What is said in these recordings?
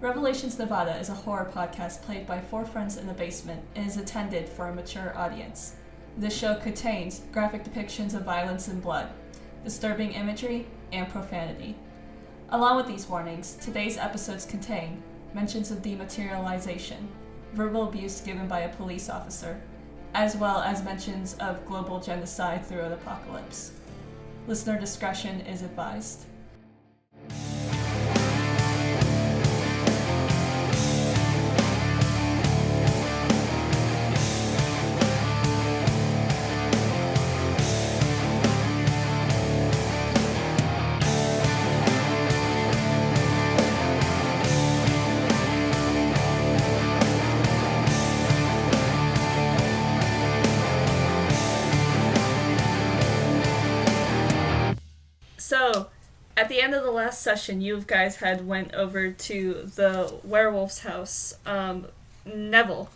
Revelations Nevada is a horror podcast played by four friends in the basement and is intended for a mature audience. This show contains graphic depictions of violence and blood, disturbing imagery, and profanity. Along with these warnings, today's episodes contain mentions of de-materialization, verbal abuse given by a police officer, as well as mentions of global genocide through an apocalypse. Listener discretion is advised. So, at the end of the last session, you guys had went over to the werewolf's house. Neville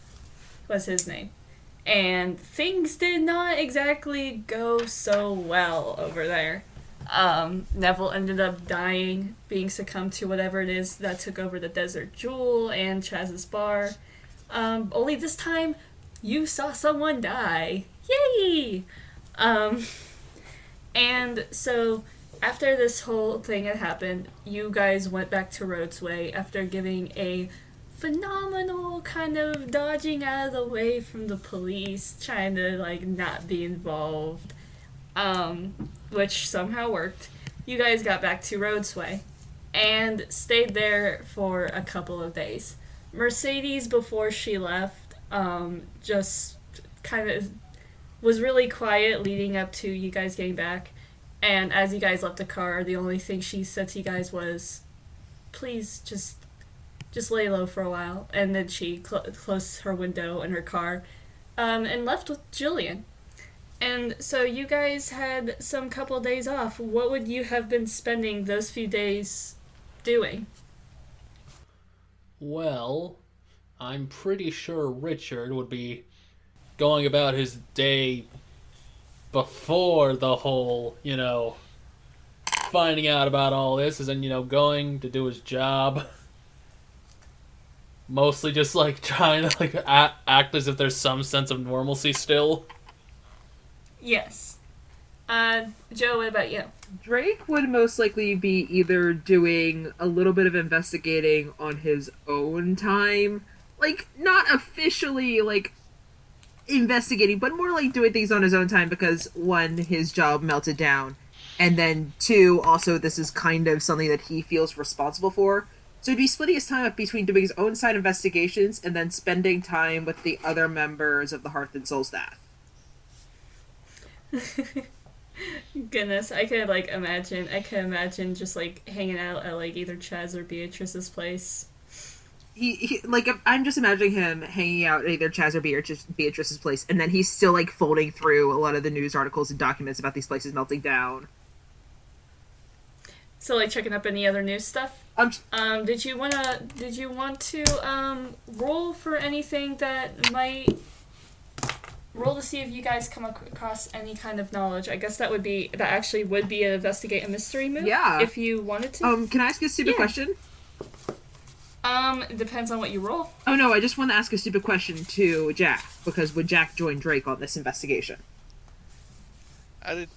was his name. And things did not exactly go so well over there. Neville ended up dying, being succumbed to whatever it is that took over the Desert Jewel and Chaz's bar. Only this time, you saw someone die. Yay! And so, after this whole thing had happened, you guys went back to Rhodesway after giving a phenomenal kind of dodging out of the way from the police, trying to, not be involved, which somehow worked. You guys got back to Rhodesway and stayed there for a couple of days. Mercedes, before she left, just kind of was really quiet leading up to you guys getting back. And as you guys left the car, the only thing she said to you guys was, please, just lay low for a while. And then she closed her window in her car and left with Jillian. And so you guys had some couple of days off. What would you have been spending those few days doing? Well, I'm pretty sure Richard would be going about his day before the whole, finding out about all this, is then, going to do his job. Mostly just, trying to, act as if there's some sense of normalcy still. Yes. Joe, what about you? Drake would most likely be either doing a little bit of investigating on his own time, not officially, investigating, but more like doing things on his own time because, one, his job melted down, and then, two, also this is kind of something that he feels responsible for. So he'd be splitting his time up between doing his own side investigations and then spending time with the other members of the Hearth and Soul staff. Goodness, I could imagine just hanging out at either Chaz or Beatrice's place. I'm just imagining him hanging out at either Chaz or Beatrice's place, and then he's still, folding through a lot of the news articles and documents about these places melting down. So, checking up any other news stuff? Did you want to roll for anything that might... Roll to see if you guys come across any kind of knowledge. I guess that actually would be an investigate a mystery move. Yeah. If you wanted to. Can I ask a stupid question? It depends on what you roll. Oh no, I just want to ask a stupid question to Jack, because would Jack join Drake on this investigation? I'd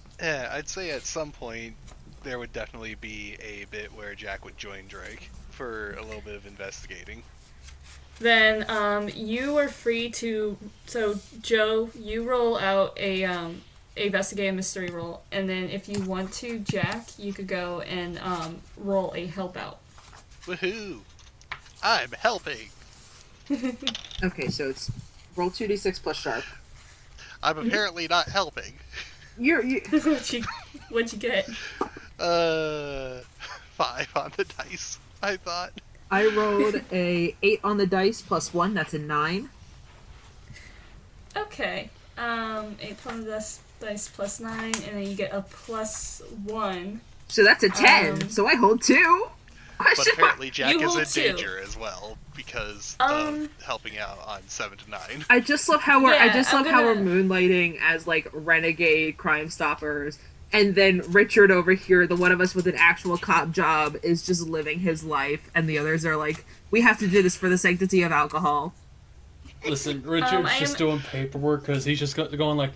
say at some point there would definitely be a bit where Jack would join Drake for a little bit of investigating. Then, you are free to... So, Joe, you roll out a investigate a mystery roll, and then if you want to, Jack, you could go and roll a help out. Woohoo! I'm helping! Okay, so it's roll 2d6 plus sharp. I'm apparently not helping. What'd you get? 5 on the dice, I thought. I rolled a 8 on the dice plus 1, that's a 9. Okay. 8 on the dice plus 9, and then you get a plus 1. So that's a 10, so I hold 2. But apparently Jack is in 2. danger as well, because of helping out on 7 to 9. I just love how we're moonlighting as renegade Crime Stoppers, And then Richard over here, the one of us with an actual cop job, is just living his life, and the others are like, we have to do this for the sanctity of alcohol. Listen, Richard's I just am- doing paperwork because he's just going like,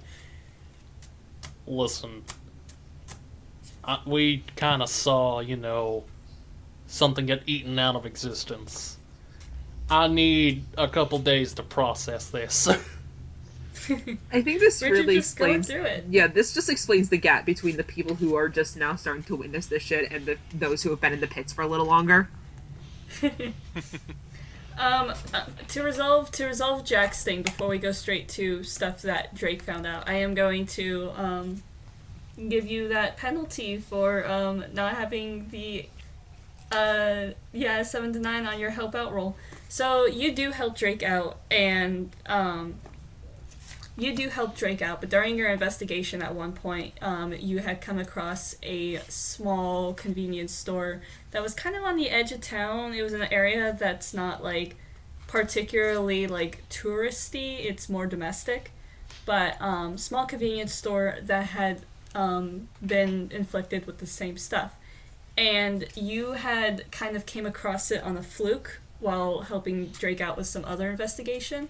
listen, we kind of saw, something get eaten out of existence. I need a couple days to process this. I think this Richard really just going explains. through it. Yeah, this just explains the gap between the people who are just now starting to witness this shit and those who have been in the pits for a little longer. To resolve Jack's thing before we go straight to stuff that Drake found out, I am going to give you that penalty for not having the 7 to 9 on your help out roll. So you do help Drake out, and but during your investigation at one point, you had come across a small convenience store that was kind of on the edge of town. It was in an area that's not, like, particularly, like, touristy. It's more domestic. But, small convenience store that had been inflicted with the same stuff. And you had kind of came across it on a fluke while helping Drake out with some other investigation.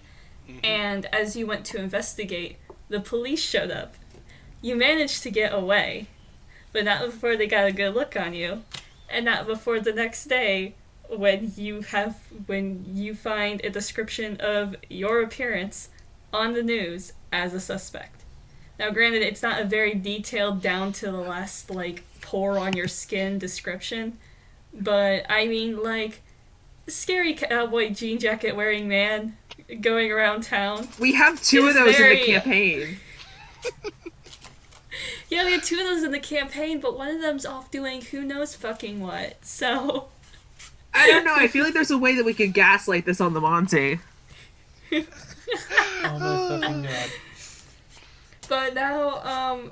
And as you went to investigate, the police showed up. You managed to get away, but not before they got a good look on you, and not before the next day when you find a description of your appearance on the news as a suspect. Now, granted, it's not a very detailed, down to the last, like, pore on your skin description, but I mean, like, scary cowboy jean jacket wearing man going around town. We have two of those in the campaign. Yeah, we have 2 of those in the campaign, but one of them's off doing who knows fucking what, so... I don't know, I feel like there's a way that we could gaslight this on the Monty. Oh my fucking god. But now,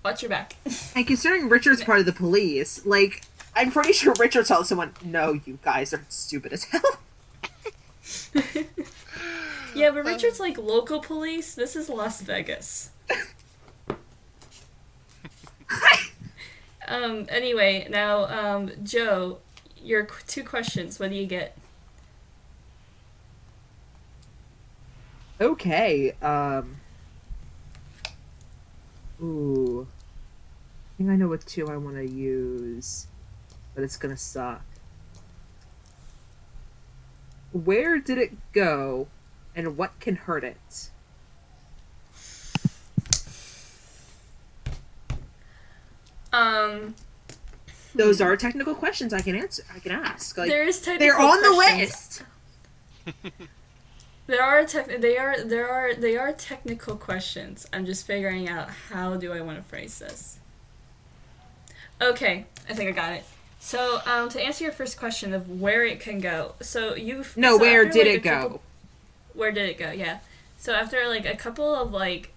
watch your back. And considering Richard's part of the police, like, I'm pretty sure Richard tells someone, no, you guys are stupid as hell. Yeah, but Richard's like local police. This is Las Vegas. Anyway, now, Joe, your 2 questions. What do you get? Okay, ooh. I think I know what 2 I want to use, but it's gonna suck. Where did it go, and what can hurt it? Those are technical questions I can answer. I can ask. Like, There is technical they're on the questions. list. They are technical questions. I'm just figuring out how do I want to phrase this. Okay, I think I got it. So, to answer your first question of where it can go, Where did it go? Where did it go? Yeah. So after like a couple of like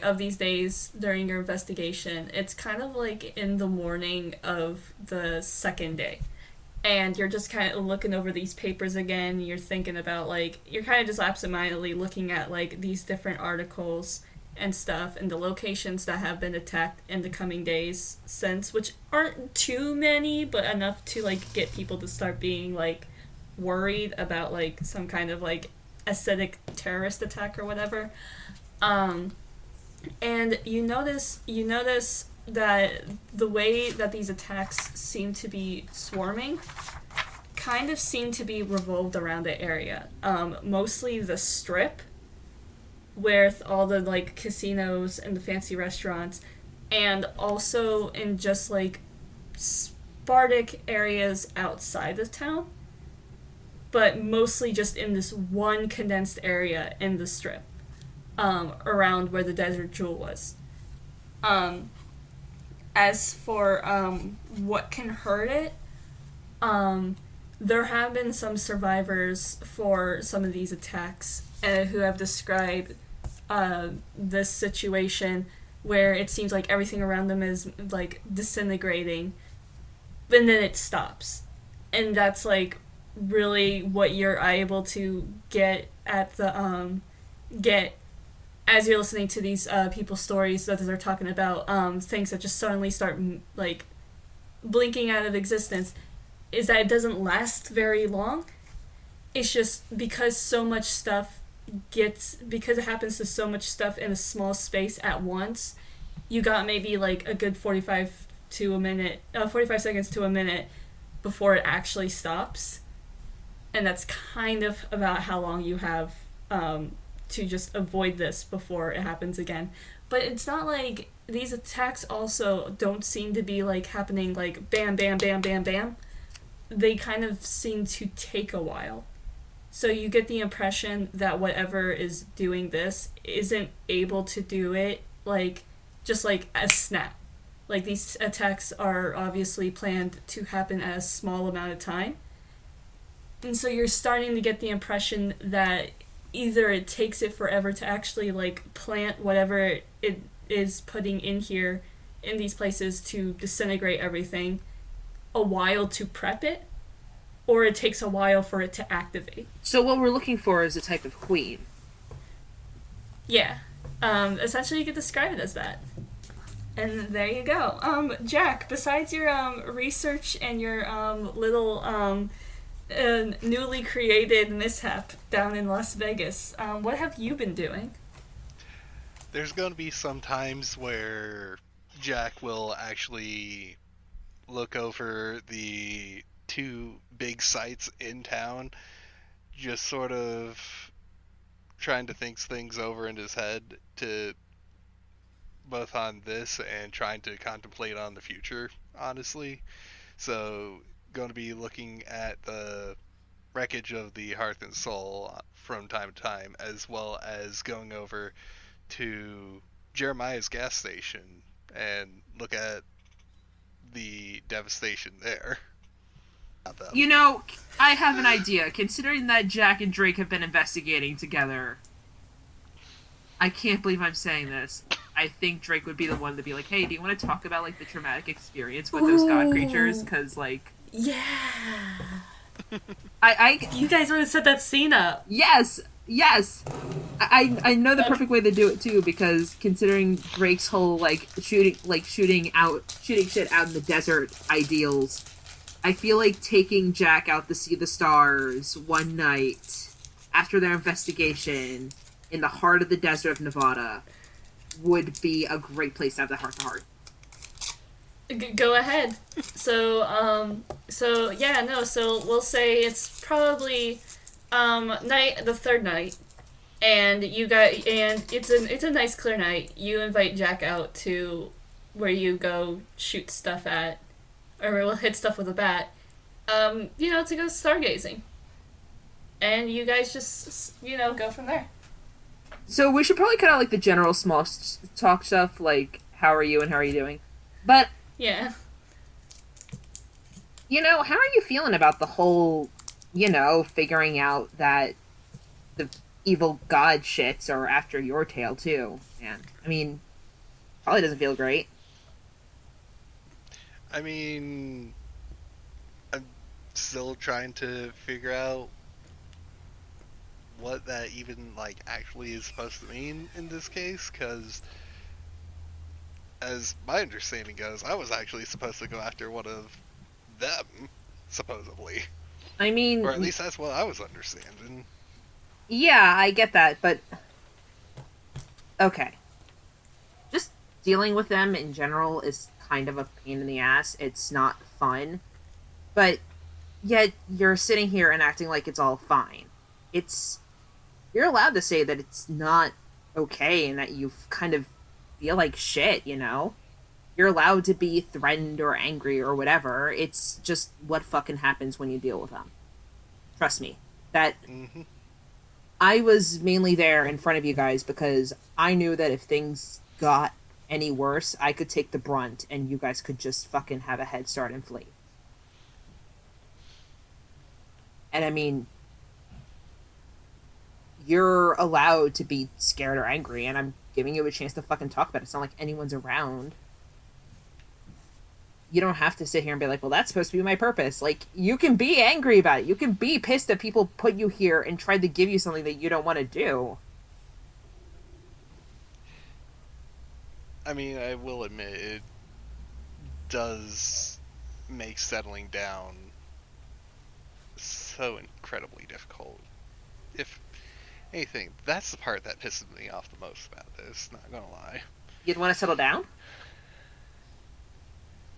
of these days during your investigation, it's kind of like in the morning of the second day. And you're just kind of looking over these papers again. You're thinking about, like, you're kind of just absentmindedly looking at, like, these different articles and stuff and the locations that have been attacked in the coming days since, which aren't too many, but enough to, like, get people to start being, like, worried about, like, some kind of, like, acidic terrorist attack or whatever. And you notice that the way that these attacks seem to be swarming kind of seem to be revolved around the area. Mostly the Strip, with all the, like, casinos and the fancy restaurants, and also in just, like, Spartic areas outside of town, but mostly just in this one condensed area in the Strip, around where the Desert Jewel was. As for what can hurt it, there have been some survivors for some of these attacks who have described this situation where it seems like everything around them is, like, disintegrating, and then it stops. And that's, like, really what you're able to get at as you're listening to these people's stories that they're talking about things that just suddenly start like blinking out of existence, is that it doesn't last very long. It's just because so much stuff because it happens to so much stuff in a small space at once, you got maybe like a good 45 to a minute 45 seconds to a minute before it actually stops. And that's kind of about how long you have to just avoid this before it happens again. But it's not like these attacks also don't seem to be like happening like bam, bam, bam, bam, bam. They kind of seem to take a while. So you get the impression that whatever is doing this isn't able to do it like just like a snap. Like these attacks are obviously planned to happen at a small amount of time. And so you're starting to get the impression that either it takes it forever to actually like plant whatever it is putting in here in these places to disintegrate everything, a while to prep it, or it takes a while for it to activate. So what we're looking for is a type of queen. Yeah. Essentially you could describe it as that. And there you go. Jack, besides your research and your little newly created mishap down in Las Vegas, what have you been doing? There's going to be some times where Jack will actually look over the two big sites in town, just sort of trying to think things over in his head, to both on this and trying to contemplate on the future, honestly. So going to be looking at the wreckage of the Hearth and Soul from time to time, as well as going over to Jeremiah's gas station and look at the devastation there. You know, I have an idea. Considering that Jack and Drake have been investigating together, I can't believe I'm saying this. I think Drake would be the one to be like, hey, do you want to talk about, like, the traumatic experience with those god creatures? Because, like... Yeah. You guys want to set that scene up. Yes! I know the perfect way to do it, too, because considering Drake's whole, like, shooting shit out in the desert ideals, I feel like taking Jack out to see the stars one night after their investigation in the heart of the desert of Nevada would be a great place to have that heart-to-heart. Go ahead. So we'll say it's probably the third night, and it's a nice clear night. You invite Jack out to where you go shoot stuff at, or we'll hit stuff with a bat, to go stargazing. And you guys just, go from there. So we should probably cut out, like, the general small talk stuff, like, how are you and how are you doing? But... yeah. How are you feeling about the whole, figuring out that the evil god shits are after your tail, too? Man, I mean, probably doesn't feel great. I mean, I'm still trying to figure out what that even, like, actually is supposed to mean in this case, because as my understanding goes, I was actually supposed to go after one of them, supposedly. I mean... or at least that's what I was understanding. Yeah, I get that, but... okay. Just dealing with them in general is kind of a pain in the ass. It's not fun. But yet you're sitting here and acting like it's all fine. You're allowed to say that it's not okay and that you kind of feel like shit, You're allowed to be threatened or angry or whatever. It's just what fucking happens when you deal with them. Trust me. Mm-hmm. I was mainly there in front of you guys because I knew that if things got any worse, I could take the brunt and you guys could just fucking have a head start and flee. And I mean, you're allowed to be scared or angry, and I'm giving you a chance to fucking talk about it. It's not like anyone's around. You don't have to sit here and be like, well, that's supposed to be my purpose. Like, you can be angry about it. You can be pissed that people put you here and tried to give you something that you don't want to do. I mean, I will admit it does make settling down so incredibly difficult. If anything, that's the part that pisses me off the most about this, not gonna lie. You'd want to settle down?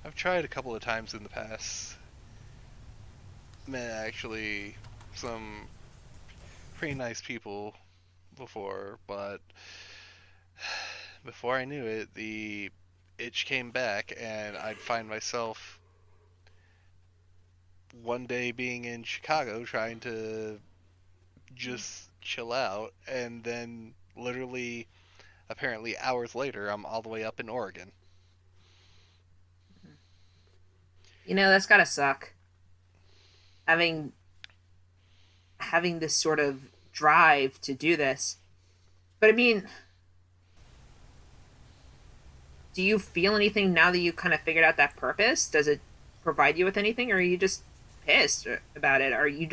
I've tried a couple of times in the past. Met actually some pretty nice people before, but before I knew it, the itch came back, and I'd find myself one day being in Chicago trying to just chill out, and then literally, apparently hours later, I'm all the way up in Oregon. You know, that's gotta suck. Having this sort of drive to do this. But I mean, do you feel anything now that you kind of figured out that purpose? Does it provide you with anything, or are you just pissed about it? Are you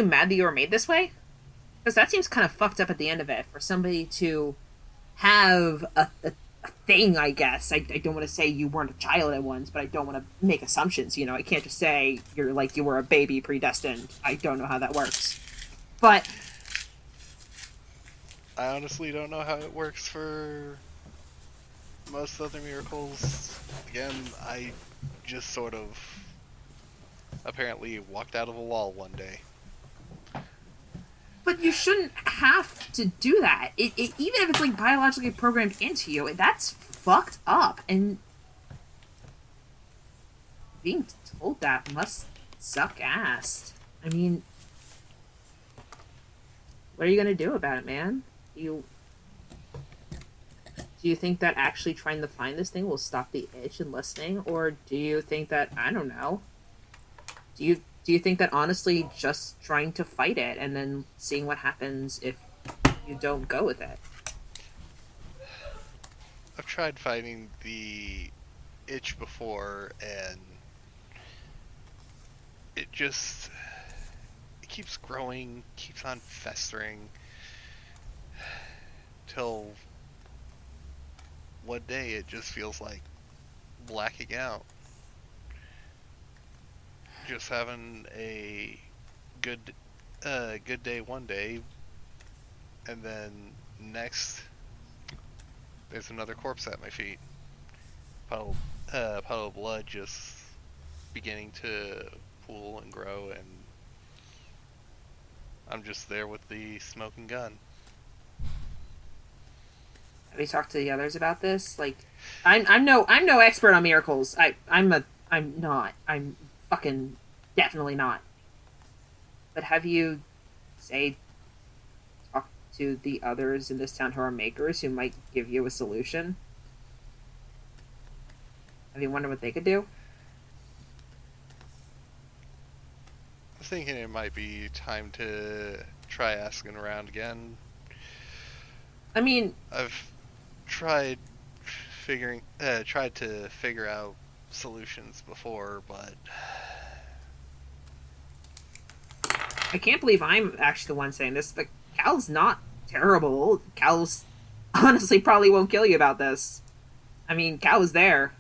mad that you were made this way? Because that seems kind of fucked up at the end of it for somebody to have a thing, I guess. I don't want to say you weren't a child at once, but I don't want to make assumptions. You know, I can't just say you're like you were a baby predestined. I don't know how that works. But I honestly don't know how it works for most other miracles. Again, I just sort of apparently walked out of a wall one day. But you shouldn't have to do that. Even if it's like biologically programmed into you, that's fucked up. And being told that must suck ass. I mean, what are you gonna do about it, man? Do you think that actually trying to find this thing will stop the itch and listening, or do you think that, I don't know? Do you think that honestly just trying to fight it and then seeing what happens if you don't go with it? I've tried fighting the itch before, and it keeps growing, keeps on festering, till one day it just feels like blacking out. Just having a good day one day, and then next there's another corpse at my feet. Puddle of blood just beginning to pool and grow, and I'm just there with the smoking gun. Have you talked to the others about this? Like, I'm no expert on miracles. I'm not. I'm fucking definitely not. But have you, say, talked to the others in this town who are makers who might give you a solution? Have you wondered what they could do? I'm thinking it might be time to try asking around again. I mean, I've tried to figure out solutions before, but I can't believe I'm actually the one saying this, but Cal's not terrible. Cal's honestly probably won't kill you about this. I mean, Cal was there.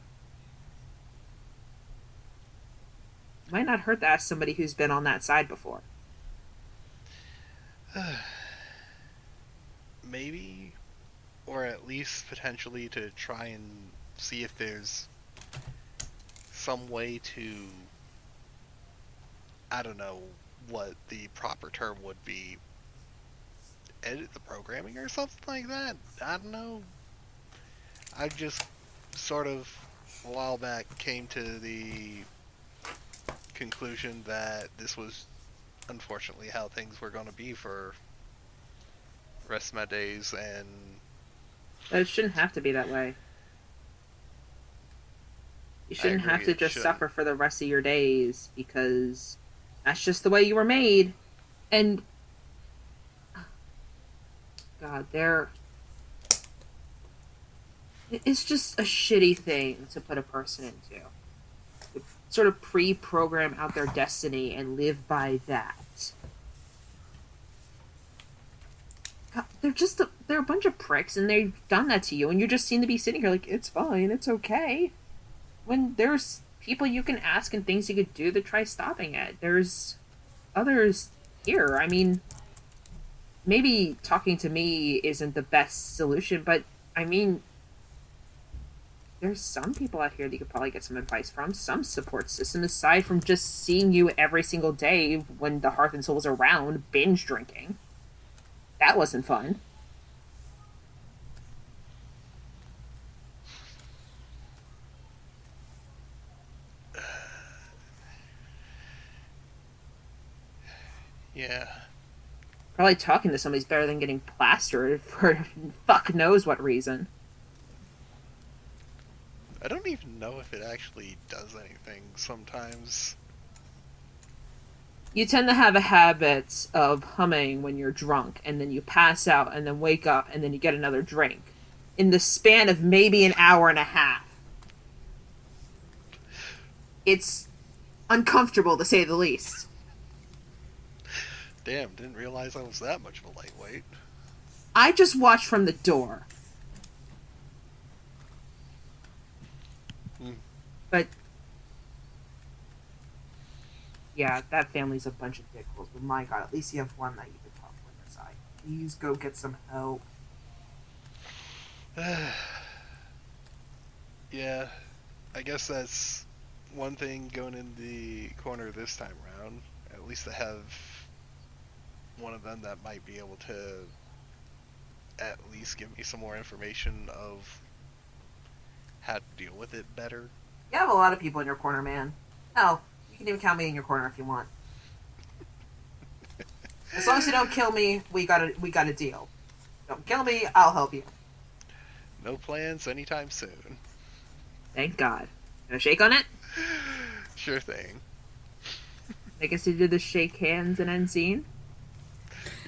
Might not hurt to ask somebody who's been on that side before. maybe, or at least potentially to try and see if there's some way to, I don't know what the proper term would be, edit the programming or something like that. I don't know. I just sort of a while back came to the conclusion that this was unfortunately how things were going to be for the rest of my days, and It shouldn't have to be that way. You shouldn't agree, have to it just shouldn't. suffer for the rest of your days because that's just the way you were made. And God, it's just a shitty thing to put a person into. To sort of pre-program out their destiny and live by that. they're a bunch of pricks, and they've done that to you, and you just seem to be sitting here like, it's fine, it's okay. When there's people you can ask and things you could do to try stopping it. There's others here. I mean, maybe talking to me isn't the best solution, but I mean, there's some people out here that you could probably get some advice from, some support system, aside from just seeing you every single day when the Hearth and Soul was around, binge drinking. That wasn't fun. Yeah. Probably talking to somebody's better than getting plastered for fuck knows what reason. I don't even know if it actually does anything sometimes. You tend to have a habit of humming when you're drunk, and then you pass out, and then wake up, and then you get another drink. In the span of maybe an hour and a half. It's uncomfortable, to say the least. Damn, didn't realize I was that much of a lightweight. I just watch from the door. But yeah, that family's a bunch of dickholes. But my god, at least you have one that you can talk with aside. Please go get some help. Yeah, I guess that's one thing going in the corner this time around. At least I have one of them that might be able to at least give me some more information of how to deal with it better. You have a lot of people in your corner, man. Hell, you can even count me in your corner if you want. As long as you don't kill me, we got a deal. Don't kill me, I'll help you. No plans anytime soon. Thank God. Gonna shake on it? Sure thing. I guess you did the shake hands and end scene.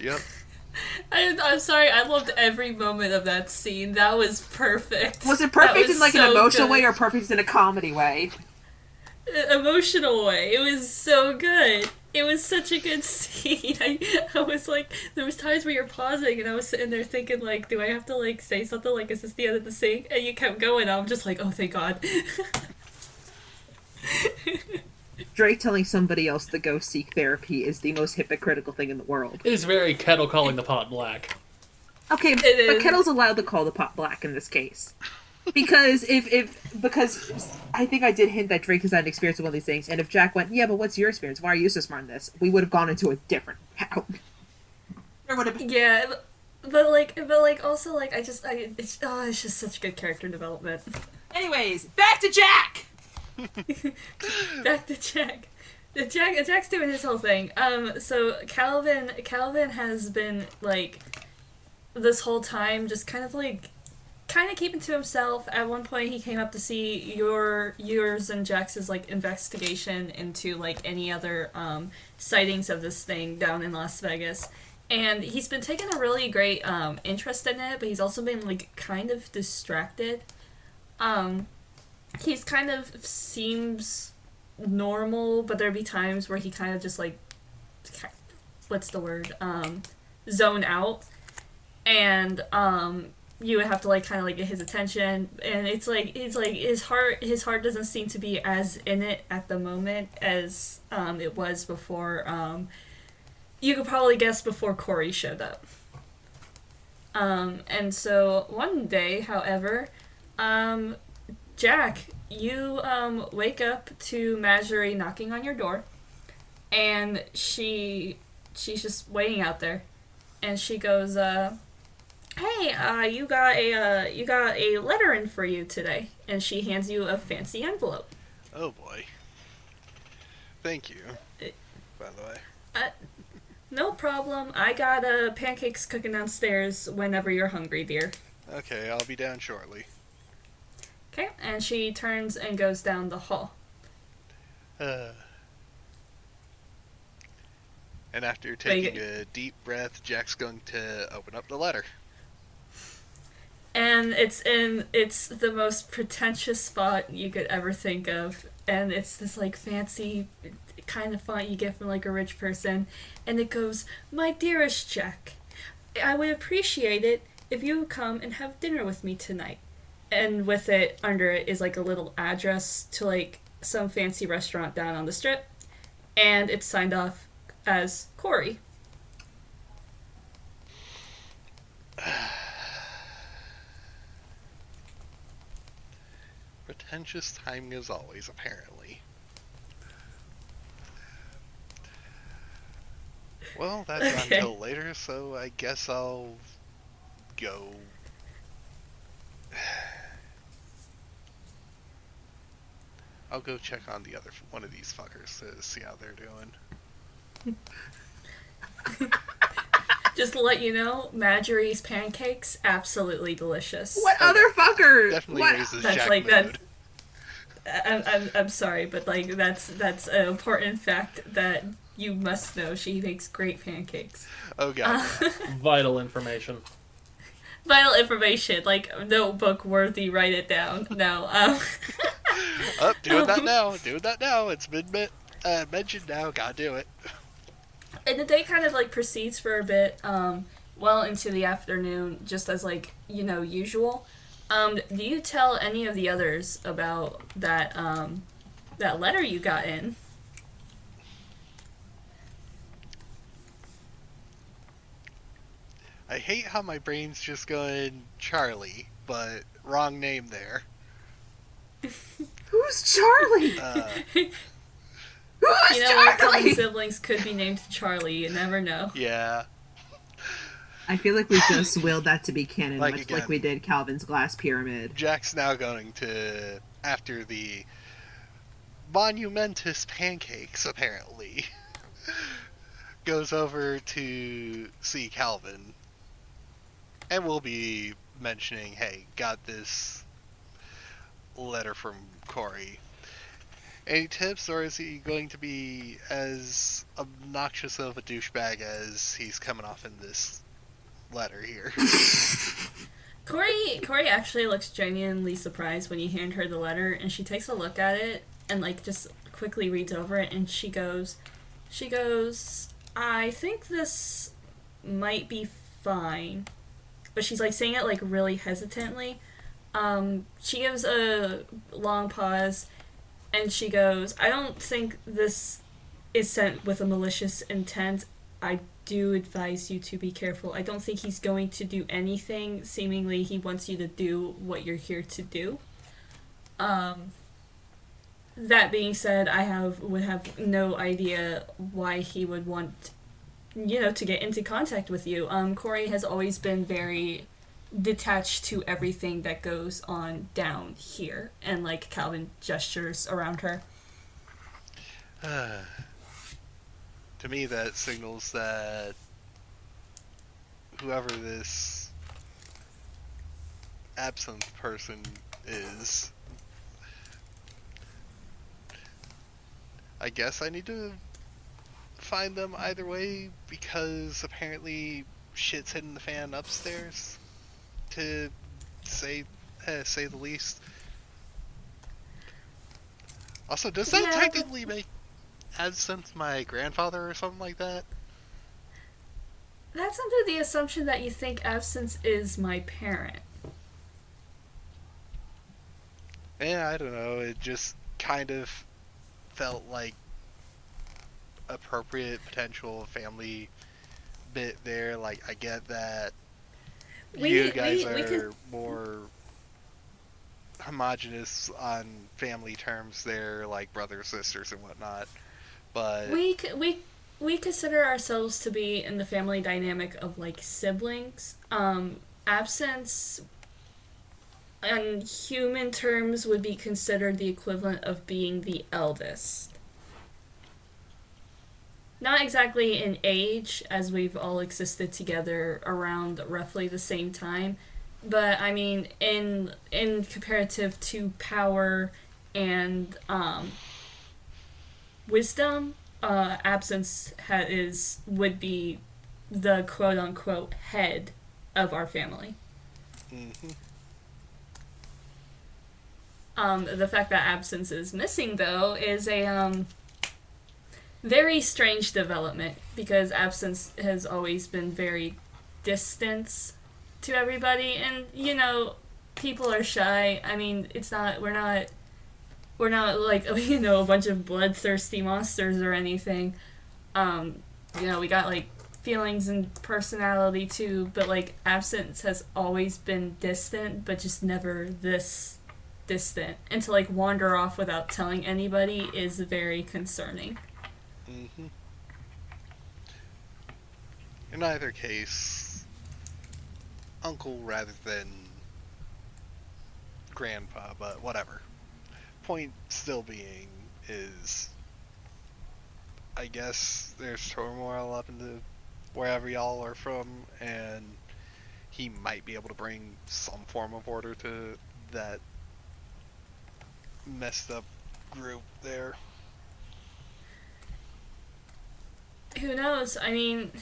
Yep. I'm sorry, I loved every moment of that scene. That was perfect. Was it perfect in like an emotional way good. or perfect in a comedy way? Emotional way. It was so good. It was such a good scene. I was like, there was times where you're pausing and I was sitting there thinking like, do I have to like say something like, is this the end of the scene? And you kept going. I'm just like, oh, thank God. Drake telling somebody else to go seek therapy is the most hypocritical thing in the world. It is very Kettle calling the pot black. Okay, but Kettle's allowed to call the pot black in this case. Because because I think I did hint that Drake has had an experience with one of these things, and if Jack went, yeah, but what's your experience? Why are you so smart in this? We would have gone into a different route. There would have been... Yeah, but also like it's just such good character development. Anyways, back to Jack. Back to Jack. Jack's doing his whole thing. So Calvin has been like this whole time just kind of keeping to himself. At one point, he came up to see yours and Jax's like investigation into like any other sightings of this thing down in Las Vegas, and he's been taking a really great interest in it. But he's also been like kind of distracted. He's kind of seems normal, but there'd be times where he kind of just like, what's the word? Zone out, and you would have to like kind of like get his attention, and it's like his heart doesn't seem to be as in it at the moment as it was before. You could probably guess before Corey showed up. And so one day, however, Jack, you wake up to Marjorie knocking on your door, and she's just waiting out there, and she goes, "Hey, you got a letter in for you today," and she hands you a fancy envelope. Oh boy. Thank you. By the way. No problem. I got pancakes cooking downstairs whenever you're hungry, dear. Okay, I'll be down shortly. Okay, and she turns and goes down the hall. And after taking a deep breath, Jack's going to open up the letter. And it's the most pretentious spot you could ever think of, and it's this like fancy kind of font you get from like a rich person, and it goes, "My dearest Jack, I would appreciate it if you would come and have dinner with me tonight. And with it, under it is like a little address to like some fancy restaurant down on the strip. And it's signed off as Corey. Pretentious timing as always, apparently. Well, that's not Okay. until later, so I guess I'll go. I'll go check on the other one of these fuckers to see how they're doing. Just to let you know, Marjorie's pancakes, absolutely delicious. What other fucker? Definitely What? raises That's Jack like mood. I'm sorry, but like that's an important fact that you must know. She makes great pancakes. Oh god. Vital information. Vital information, like notebook worthy. Write it down. No. Oh, doing that now. Doing that now. It's been mentioned now. Gotta do it. And the day kind of like proceeds for a bit, well into the afternoon, just as like usual. Do you tell any of the others about that that letter you got in? I hate how my brain's just going Charlie, but wrong name there. Who's Charlie? Who's You know what? Common Charlie? siblings could be named Charlie. You never know. Yeah. I feel like we just willed that to be canon, Like much again. like we did Calvin's glass pyramid. Jack's now going to, after the monumentous pancakes, apparently, goes over to see Calvin. And we'll be mentioning, hey, got this letter from Corey. Any tips, or is he going to be as obnoxious of a douchebag as he's coming off in this letter here? Corey actually looks genuinely surprised when you hand her the letter, and she takes a look at it and like just quickly reads over it, and she goes, I think this might be fine, but she's like saying it like really hesitantly. She gives a long pause, and she goes, I don't think this is sent with a malicious intent. I do advise you to be careful. I don't think he's going to do anything. Seemingly, he wants you to do what you're here to do. That being said, would have no idea why he would want, to get into contact with you. Corey has always been very detached to everything that goes on down here, and like Calvin gestures around her. To me, that signals that whoever this absinthe person is, I guess I need to find them either way, because apparently shit's hitting the fan upstairs, to say the least. Also, does that Yeah, technically make absinthe my grandfather or something like that? That's under the assumption that you think Absence is my parent. Yeah, I don't know. It just kind of felt like appropriate potential family bit there. Like, I get that you guys we are could- more homogenous on family terms there, like brothers, sisters, and whatnot. But we consider ourselves to be in the family dynamic of like siblings. Absence on human terms would be considered the equivalent of being the eldest. Not exactly in age, as we've all existed together around roughly the same time, but I mean in comparative to power and wisdom, Absence would be the quote unquote head of our family. mhm. The fact that Absence is missing, though, is a very strange development, because Absence has always been very distance to everybody, and you know, people are shy. I mean, we're not like you know, a bunch of bloodthirsty monsters or anything. You know, we got like feelings and personality too, but like Absence has always been distant, but just never this distant. And to like wander off without telling anybody is very concerning. Mm-hmm. In either case, uncle rather than grandpa, but whatever. Point still being is, I guess there's turmoil up in the wherever y'all are from, and he might be able to bring some form of order to that messed up group there. Who knows? I mean,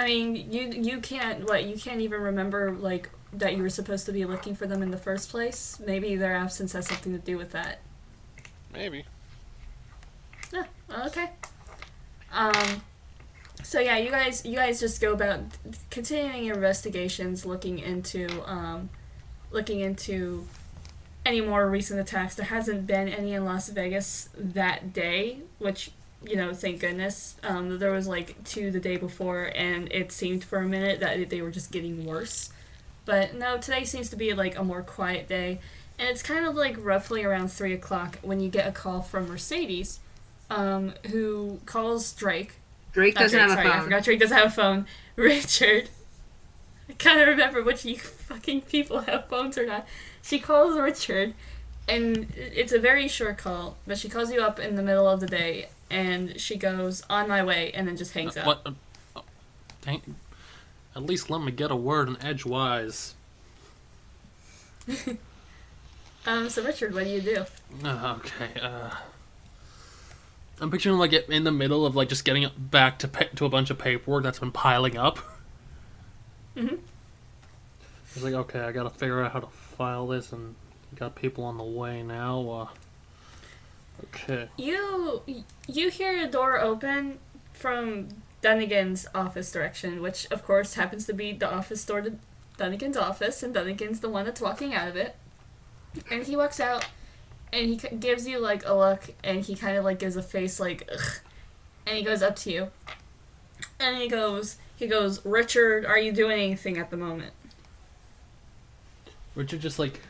you can't even remember like that you were supposed to be looking for them in the first place. Maybe their absence has something to do with that. Maybe. Yeah. Okay. So yeah, you guys just go about continuing your investigations, looking into any more recent attacks. There hasn't been any in Las Vegas that day, which, you know, thank goodness. There was like 2 the day before, and it seemed for a minute that they were just getting worse. But no, today seems to be like a more quiet day, and it's kind of like roughly around 3 o'clock when you get a call from Mercedes, who calls Drake. Drake doesn't have a phone. I forgot Drake doesn't have a phone. Richard. I can't remember which you fucking people have phones or not. She calls Richard, and it's a very short call, but she calls you up in the middle of the day, and she goes, "On my way," and then just hangs up. What? Dang. At least let me get a word in edgewise. So Richard, what do you do? Okay, I'm picturing like in the middle of like just getting back to a bunch of paperwork that's been piling up. Mm-hmm. It's like, okay, I gotta figure out how to file this, and got people on the way now. Okay. You hear a door open from Dunnigan's office direction, which of course happens to be the office door to Dunnigan's office, and Dunnigan's the one that's walking out of it. And he walks out, and he gives you like a look, and he kind of like gives a face like, ugh, and he goes up to you, and he goes, "Richard, are you doing anything at the moment?" Richard just like,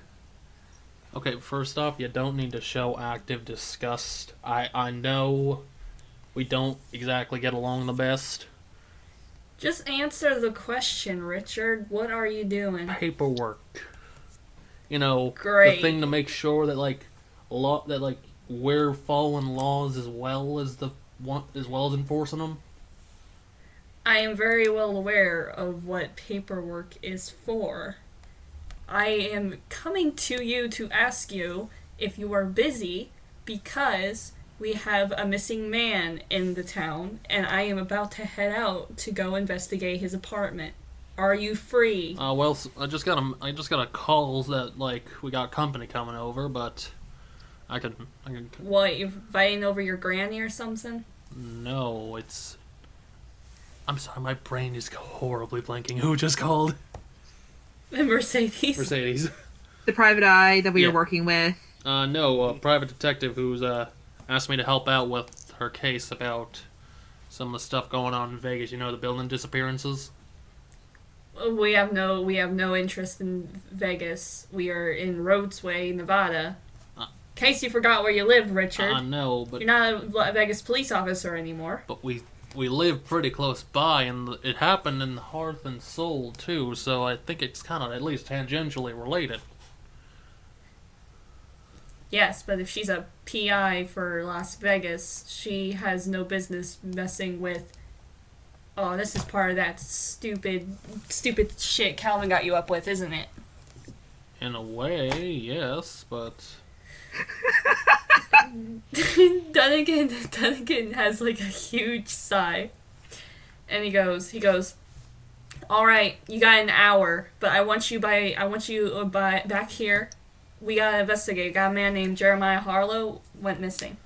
okay, first off, you don't need to show active disgust. I know we don't exactly get along the best. Just answer the question, Richard. What are you doing? Paperwork. You know, Great. The thing to make sure that we're following laws as well as enforcing them. I am very well aware of what paperwork is for. I am coming to you to ask you if you are busy, because we have a missing man in the town, and I am about to head out to go investigate his apartment. Are you free? Well, I just got a call that like we got company coming over, but I could. What, you're inviting over your granny or something? No, it's. I'm sorry, my brain is horribly blanking. Who just called? Mercedes. Mercedes. The private eye that we were working with. No, a private detective who's asked me to help out with her case about some of the stuff going on in Vegas. You know, the building disappearances. We have no interest in Vegas. We are in Rhodesway, Nevada. In case you forgot where you live, Richard. I know, but you're not a Vegas police officer anymore. But we live pretty close by, and it happened in Hearth and Soul too. So I think it's kind of at least tangentially related. Yes, but if she's a PI for Las Vegas, she has no business messing with. Oh, this is part of that stupid shit Calvin got you up with, isn't it? In a way, yes, but... Dunnigan has like a huge sigh. And he goes, "Alright, you got an hour, but I want you back here. We gotta investigate. Got a man named Jeremiah Harlow went missing."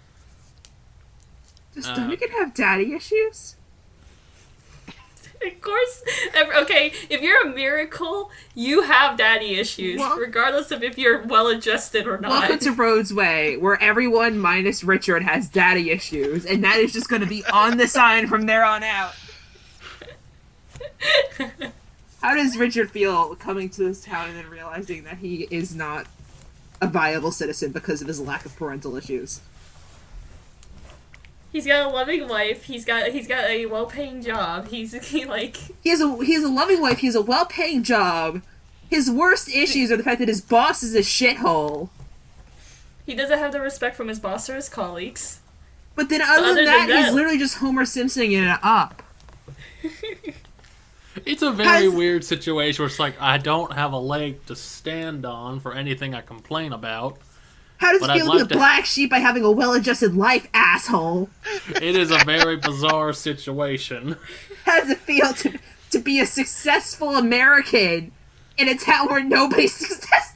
Does Dunnigan have daddy issues? Of course. Okay, if you're a miracle, you have daddy issues, Well- regardless of if you're well-adjusted or not. Welcome to Rhodes Way, where everyone minus Richard has daddy issues, and that is just going to be on the sign from there on out. How does Richard feel coming to this town and then realizing that he is not a viable citizen because of his lack of parental issues? He's got a loving wife. He's got a well-paying job. He He has a loving wife. He has a well-paying job. His worst issues are the fact that his boss is a shithole. he doesn't have the respect from his boss or his colleagues. But then other than that, that- he's literally just Homer Simpsoning it up. It's a very weird situation where it's like, I don't have a leg to stand on for anything I complain about. How does But it I'd feel to be like a to- black sheep by having a well-adjusted life, asshole? It is a very bizarre situation. How does it feel to be a successful American in a town where nobody's successful?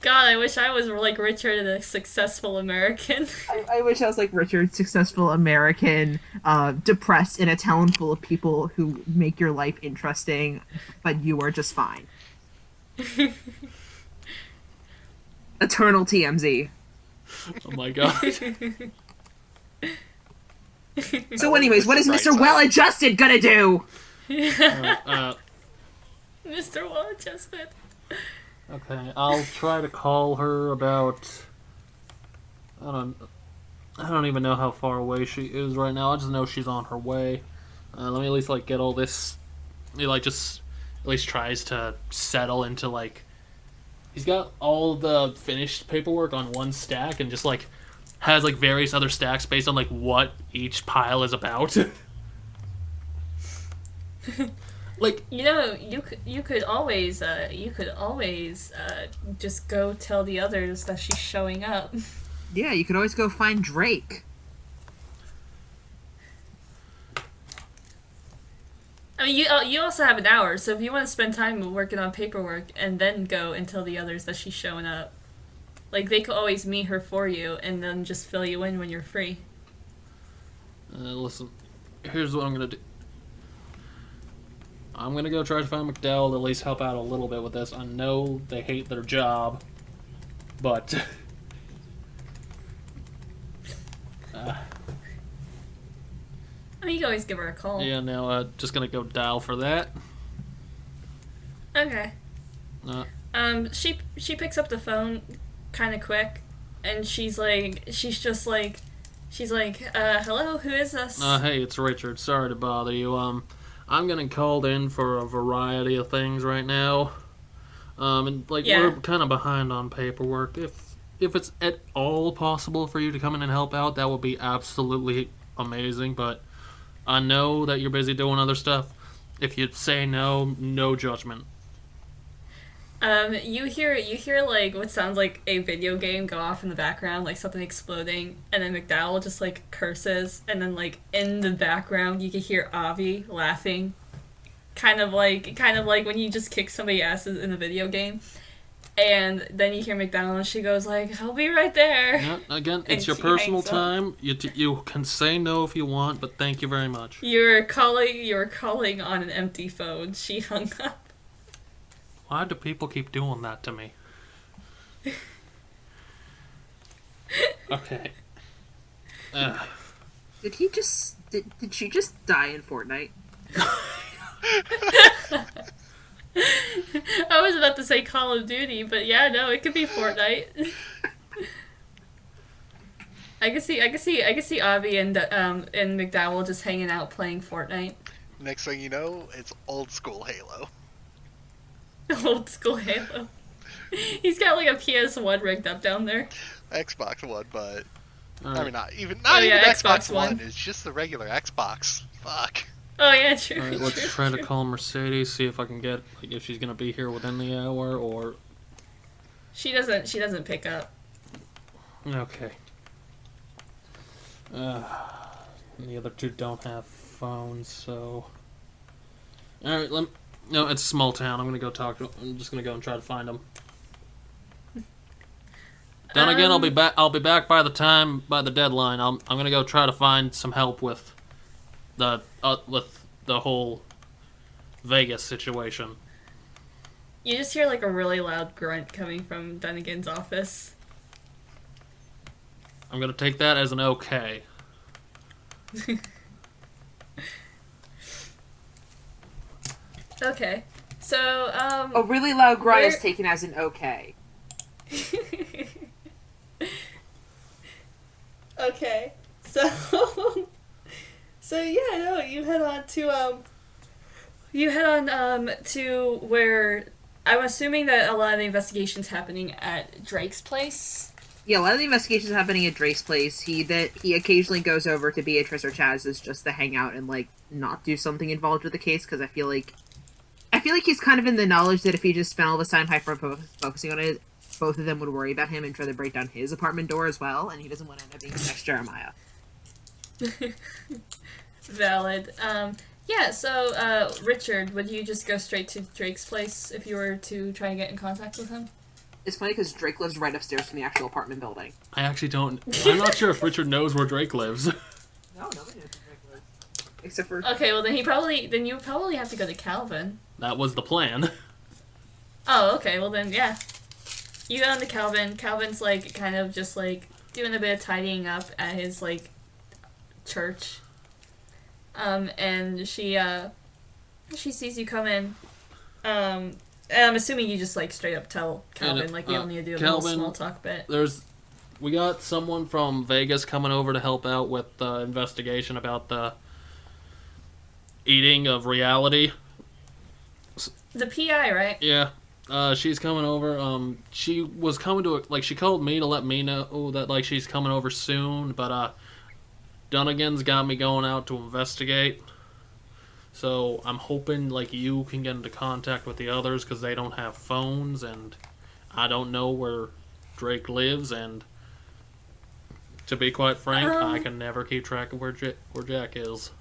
God, I wish I was like Richard, a successful American. I wish I was like Richard, successful American, depressed in a town full of people who make your life interesting, but you are just fine. Eternal TMZ. Oh my god. So anyways, what is Right Mr. side. Well-Adjusted gonna do? Mr. Mr. Well-adjusted. Okay, I'll try to call her about. I don't even know how far away she is right now. I just know she's on her way. Let me at least like get all this. He like just at least tries to settle into like. He's got all the finished paperwork on one stack and just like has like various other stacks based on like what each pile is about. Like, You know, you could always just go tell the others that she's showing up. Yeah, you could always go find Drake. I mean, you also have an hour, so if you want to spend time working on paperwork and then go and tell the others that she's showing up, like they could always meet her for you and then just fill you in when you're free. listen, here's what I'm gonna do. I'm gonna go try to find McDowell to at least help out a little bit with this. I know they hate their job, but I mean, you can always give her a call. yeah, no, just gonna go dial for that. Okay. Uh, She picks up the phone kind of quick, and she's like, hello, who is this? hey, it's Richard. Sorry to bother you. I'm getting called in for a variety of things right now. And like Yeah. we're kind of behind on paperwork. If it's at all possible for you to come in and help out, that would be absolutely amazing. But I know that you're busy doing other stuff. If you say no, no judgment. You hear like what sounds like a video game go off in the background, like something exploding, and then McDowell just like curses, and then like in the background you can hear Avi laughing, kind of like when you just kick somebody's asses in a video game, and then you hear McDowell and she goes like, "I'll be right there." Yeah, again, And it's your she personal hangs up. time. You can say no if you want, but thank you very much. You're calling on an empty phone. She hung up. Why do people keep doing that to me? Okay. Did she just die in Fortnite? I was about to say Call of Duty, but yeah, no, it could be Fortnite. I can see Avi and McDowell just hanging out playing Fortnite. Next thing you know, it's old school Halo. Old school Halo. He's got like a PS1 rigged up down there. Xbox One, but All I right. mean not even yeah, Xbox Xbox One. One. It's just the regular Xbox. Fuck. Oh yeah, true. All right, let's true, try to true. call Mercedes, see if I can get like if she's gonna be here within the hour or. She doesn't pick up. Okay. The other two don't have phones, so. All right, no, it's a small town. I'm gonna go talk to. I'm just gonna go and try to find them. Then again, I'll be back. I'll be back by the deadline. I'm gonna go try to find some help with the the whole Vegas situation. You just hear like a really loud grunt coming from Dunnigan's office. I'm gonna take that as an okay. Okay. So, A really loud grunt where- is taken as an okay. Okay. So so yeah, no, you head on to where I'm assuming that a lot of the investigation's happening at Drake's place. Yeah, a lot of the investigations happening at Drake's place. He occasionally goes over to Beatrice or Chaz's just to hang out and like not do something involved with the case because I feel like he's kind of in the knowledge that if he just spent all this time focusing on it, both of them would worry about him and try to break down his apartment door as well, and he doesn't want to end up being the next Jeremiah. Valid. Yeah, so, Richard, would you just go straight to Drake's place if you were to try and get in contact with him? It's funny because Drake lives right upstairs from the actual apartment building. I actually don't... I'm not sure if Richard knows where Drake lives. No, nobody knows where Drake lives. Except for... Okay, well then you probably have to go to Calvin. That was the plan. Oh, okay, well then, yeah. You go into Calvin. Calvin's, like, kind of just, like, doing a bit of tidying up at his, like, church. And she sees you come in. And I'm assuming you just, like, straight up tell Calvin, like, we all need to do a little small talk bit. We got someone from Vegas coming over to help out with the investigation about the eating of reality. The PI, right? Yeah. She's coming over. She was coming to, like, she called me to let me know that, like, she's coming over soon, but, Dunnigan's got me going out to investigate. So I'm hoping, like, you can get into contact with the others because they don't have phones, and I don't know where Drake lives, and to be quite frank, I can never keep track of where Jack is.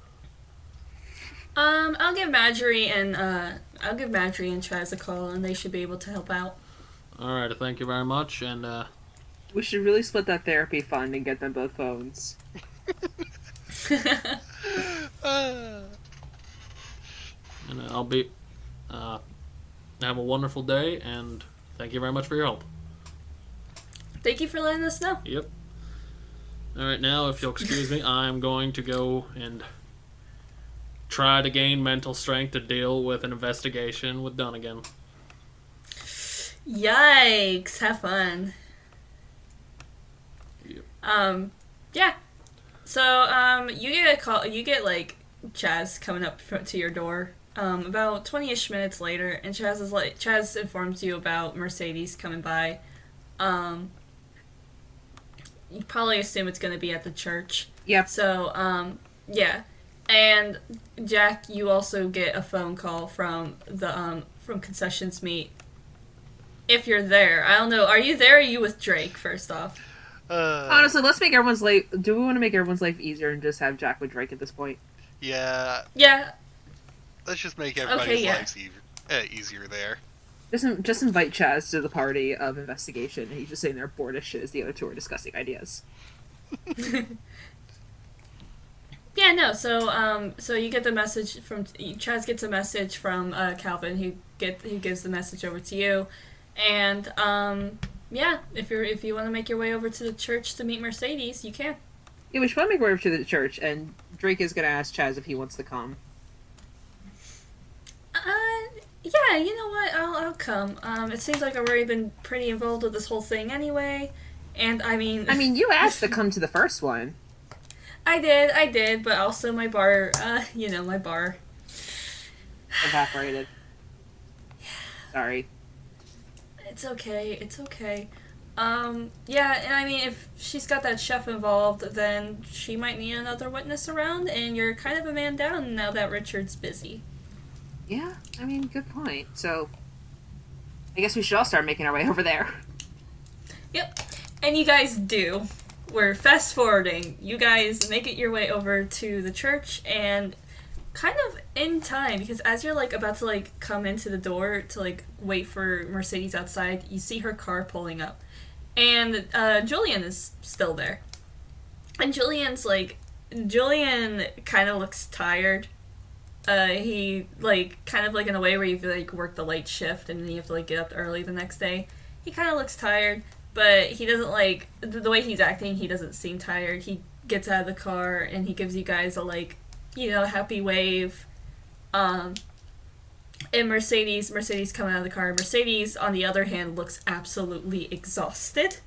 I'll give Marjorie and Chaz a call, and they should be able to help out. Alright, thank you very much, and, We should really split that therapy fund and get them both phones. and I'll be, have a wonderful day, and thank you very much for your help. Thank you for letting us know. Yep. Alright, now, if you'll excuse me, I'm going to go and try to gain mental strength to deal with an investigation with Dunnigan. Yikes! Have fun. Yep. Yeah. So, you get a call. You get like Chaz coming up to your door. About 20-ish minutes later, and Chaz informs you about Mercedes coming by. You probably assume it's going to be at the church. Yep. So, yeah. And Jack, you also get a phone call from the from concessions meet. If you're there, I don't know. Are you there? Or are you with Drake? First off, honestly, let's make everyone's life. Do we want to make everyone's life easier and just have Jack with Drake at this point? Yeah. yeah. Let's just make everybody's yeah. lives easier there. Just invite Chaz to the party of investigation. He's just sitting there bored as shit as the other two are discussing ideas. Yeah, no. So you get the message from Chaz gets a message from Calvin. He gives the message over to you, and yeah, if you want to make your way over to the church to meet Mercedes, you can. Yeah, we should probably make our way over to the church, and Drake is gonna ask Chaz if he wants to come. Yeah, you know what? I'll come. It seems like I've already been pretty involved with this whole thing anyway, and I mean, you asked to come to the first one. I did, but also my bar, my bar Evaporated. Sorry. It's okay. Yeah, and I mean, if she's got that chef involved, then she might need another witness around, and you're kind of a man down now that Richard's busy. Yeah, I mean, good point. So, I guess we should all start making our way over there. Yep. And you guys do. We're fast forwarding. You guys make it your way over to the church, and kind of in time, because as you're like about to like come into the door to like wait for Mercedes outside, you see her car pulling up, and Julian is still there, and Julian kind of looks tired. he, like, kind of like in a way where you like work the late shift and then you have to like get up early the next day. He kind of looks tired, but he doesn't like the way he's acting. He doesn't seem tired. He gets out of the car and he gives you guys a like, happy wave. And Mercedes coming out of the car. Mercedes, on the other hand, looks absolutely exhausted.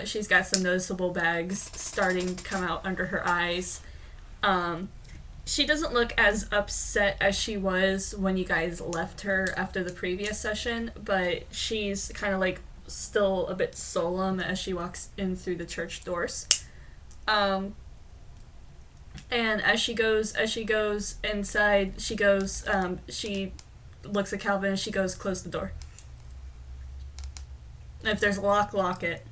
She's got some noticeable bags starting to come out under her eyes. She doesn't look as upset as she was when you guys left her after the previous session, but she's kind of like still a bit solemn as she walks in through the church doors. And as she goes inside, she looks at Calvin and she goes, "Close the door. If there's a lock it."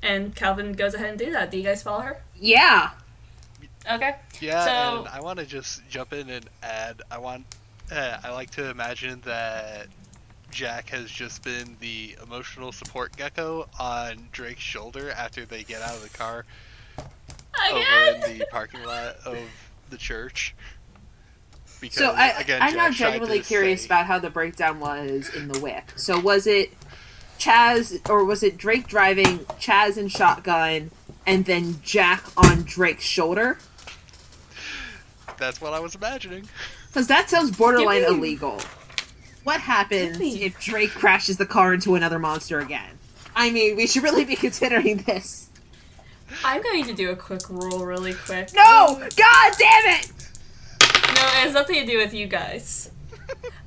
And Calvin goes ahead and do that. Do you guys follow her? Yeah. Okay. Yeah, So, and I want to just jump in and add, I like to imagine that Jack has just been the emotional support gecko on Drake's shoulder after they get out of the car again? over in the parking lot of the church. Because, So I'm now Jack tried genuinely to curious say- about how the breakdown was in the whip. So was it Chaz, or was it Drake driving, Chaz in shotgun, and then Jack on Drake's shoulder? That's what I was imagining. Because that sounds borderline Give me- illegal. What happens Give me- if Drake crashes the car into another monster again? I mean, we should really be considering this. I'm going to do a quick rule really quick. No! God damn it! No, it has nothing to do with you guys.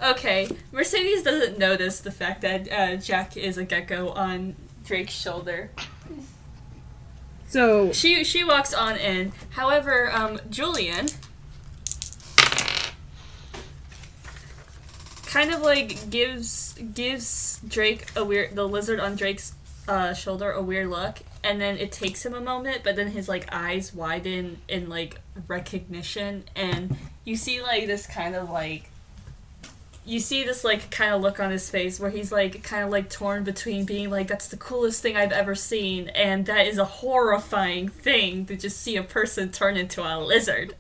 Okay, Mercedes doesn't notice the fact that Jack is a gecko on Drake's shoulder. So, She walks on in. However, Julian kind of like gives Drake the lizard on Drake's shoulder a weird look, and then it takes him a moment, but then his like eyes widen in like recognition, and you see like this kind of like kind of look on his face where he's like kind of like torn between being like, that's the coolest thing I've ever seen, and that is a horrifying thing to just see a person turn into a lizard.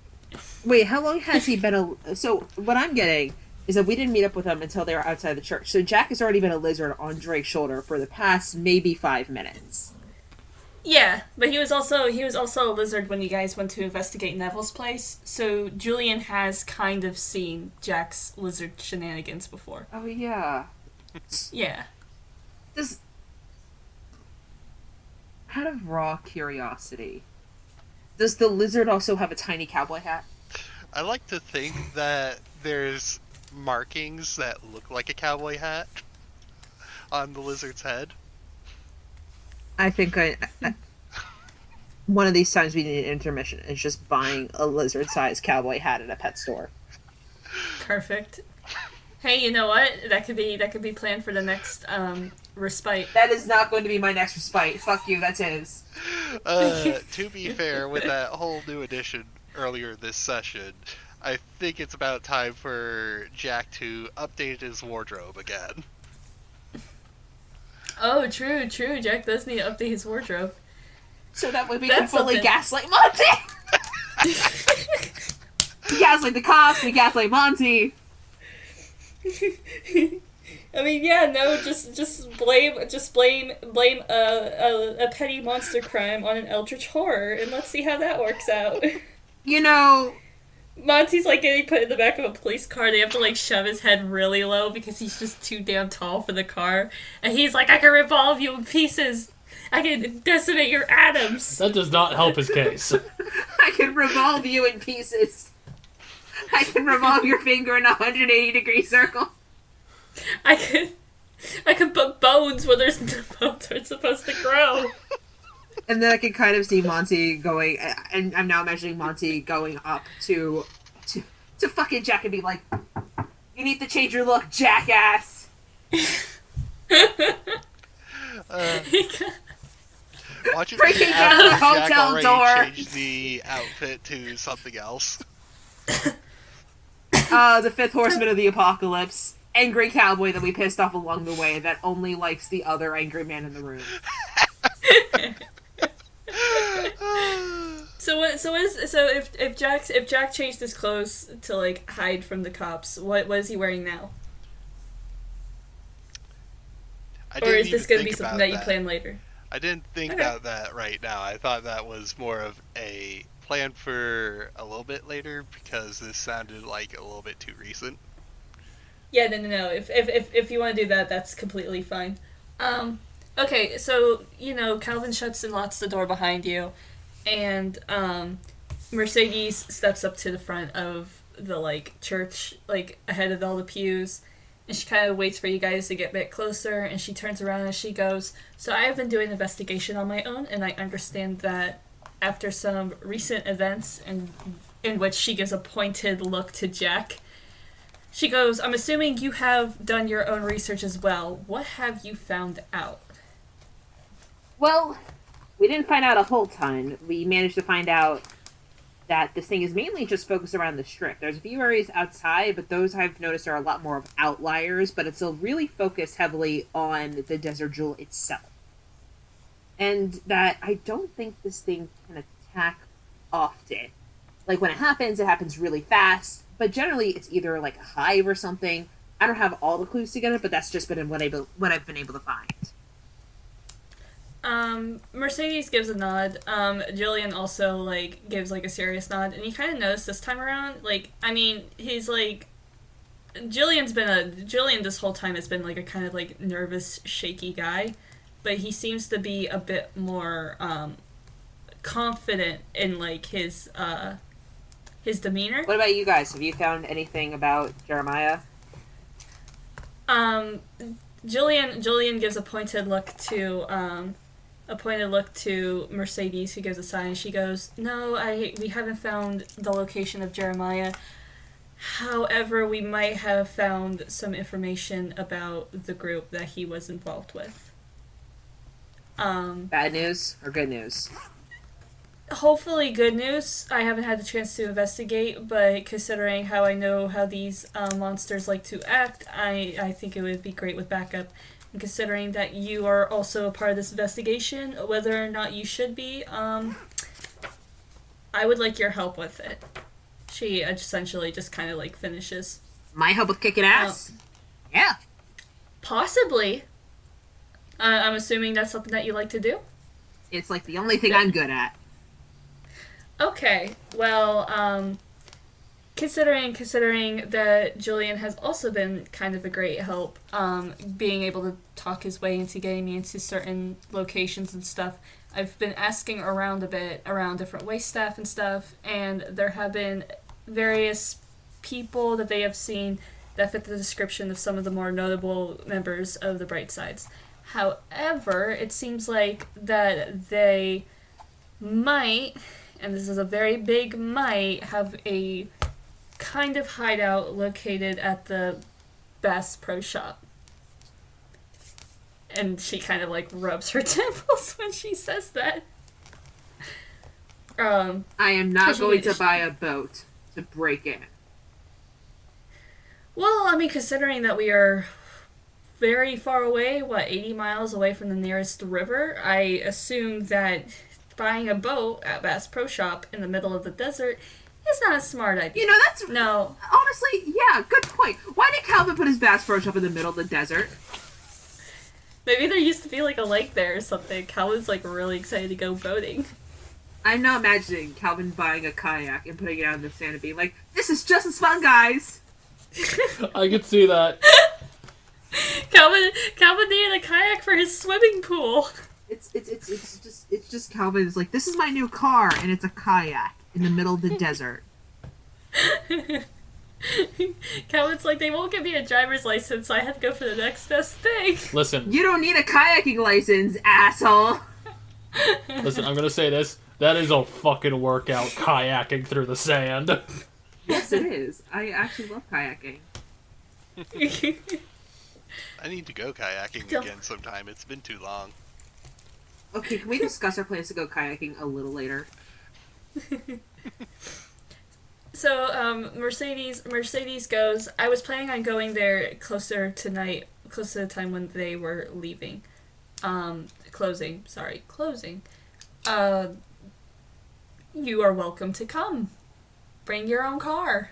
wait, how long has he been So, what I'm getting is that we didn't meet up with him until they were outside the church. So Jack has already been a lizard on Drake's shoulder for the past maybe 5 minutes. Yeah, but he was also a lizard when you guys went to investigate Neville's place. So Julian has kind of seen Jack's lizard shenanigans before. Oh, yeah. Yeah. Does... Out of raw curiosity, does the lizard also have a tiny cowboy hat? I like to think that there's markings that look like a cowboy hat on the lizard's head. I think one of these times we need an intermission is just buying a lizard-sized cowboy hat at a pet store. Perfect. Hey, you know what? That could be planned for the next respite. That is not going to be my next respite. Fuck you, that's his. To be fair, with that whole new edition earlier this session, I think it's about time for Jack to update his wardrobe again. Oh, true. Jack does need to update his wardrobe. So that way we That's can fully something. gaslight Monty! We gaslight the cops, we gaslight Monty. I mean, yeah, no, just blame a petty monster crime on an eldritch horror, and let's see how that works out. You know, Monty's like getting put in the back of a police car. They have to like shove his head really low because he's just too damn tall for the car, and he's like, "I can rip all of you in pieces. I can decimate your atoms." That does not help his case. I can revolve you in pieces. I can revolve your finger in a 180-degree circle. I could put bones where there's no bones aren't supposed to grow. And then I can kind of see Monty going, and I'm now imagining Monty going up to fucking Jack and be like, "You need to change your look, jackass." Watch it Breaking after down the Jack hotel already door. changed the outfit to something else. The fifth horseman of the apocalypse. Angry cowboy that we pissed off along the way that only likes the other angry man in the room. If Jack changed his clothes to like hide from the cops, what is he wearing now? I Or didn't is this even going to think be something about that you that. plan later? I didn't think Okay. about that right now. I thought that was more of a plan for a little bit later because this sounded like a little bit too recent. Yeah, no. If you want to do that, that's completely fine. Okay, so Calvin shuts and locks the door behind you, and Mercedes steps up to the front of the church, ahead of all the pews, and she kind of waits for you guys to get a bit closer, and she turns around and she goes, "So I have been doing investigation on my own, and I understand that after some recent events, and in which she gives a pointed look to Jack." She goes, "I'm assuming you have done your own research as well. What have you found out?" Well, we didn't find out a whole ton. We managed to find out that this thing is mainly just focused around the strip. There's a few areas outside, but those I've noticed are a lot more of outliers, but it's still really focused heavily on the Desert Jewel itself. And that I don't think this thing can attack often. Like, when it happens really fast, but generally it's either like a hive or something. I don't have all the clues together, but that's just been what I've been able to find. Mercedes gives a nod. Jillian also gives a serious nod, and you kind of notice this time around. He's Jillian this whole time has been a kind of nervous, shaky guy, but he seems to be a bit more confident in his demeanor. What about you guys? Have you found anything about Jeremiah? Jillian gives a pointed look to Mercedes, who gives a sigh, and she goes, "No, we haven't found the location of Jeremiah. However, we might have found some information about the group that he was involved with." Bad news or good news? Hopefully good news. I haven't had the chance to investigate, but considering how I know how these monsters like to act, I think it would be great with backup. And considering that you are also a part of this investigation, whether or not you should be, I would like your help with it. She essentially just kind of finishes. My help with kicking ass? Yeah. Possibly. I'm assuming that's something that you like to do? It's the only thing I'm good at. Okay, well, considering that Julian has also been kind of a great help, being able to talk his way into getting me into certain locations and stuff, I've been asking around a bit, around different waste staff and stuff, and there have been various people that they have seen that fit the description of some of the more notable members of the Bright Sides. However, it seems like that they might, and this is a very big might, have a kind of hideout located at the Bass Pro Shop. And she kind of rubs her temples when she says that. I am not going to buy a boat to break in. Well, considering that we are very far away, 80 miles away from the nearest river, I assume that buying a boat at Bass Pro Shop in the middle of the desert is not a smart idea. That's... No. Honestly, yeah, good point. Why did Calvin put his Bass Pro Shop in the middle of the desert? Maybe there used to be a lake there or something. Calvin's really excited to go boating. I'm now imagining Calvin buying a kayak and putting it out in the sand and being like, "This is just as fun, guys!" I could see that. Calvin needed a kayak for his swimming pool. It's just Calvin is like, "This is my new car," and it's a kayak in the middle of the desert. Calvin's they won't give me a driver's license, so I have to go for the next best thing. Listen. You don't need a kayaking license, asshole! Listen, I'm gonna say this. That is a fucking workout, kayaking through the sand. Yes, it is. I actually love kayaking. I need to go kayaking again sometime. It's been too long. Okay, can we discuss our plans to go kayaking a little later? So, Mercedes goes, "I was planning on going there closer to the time when they were leaving. Closing. you are welcome to come. Bring your own car.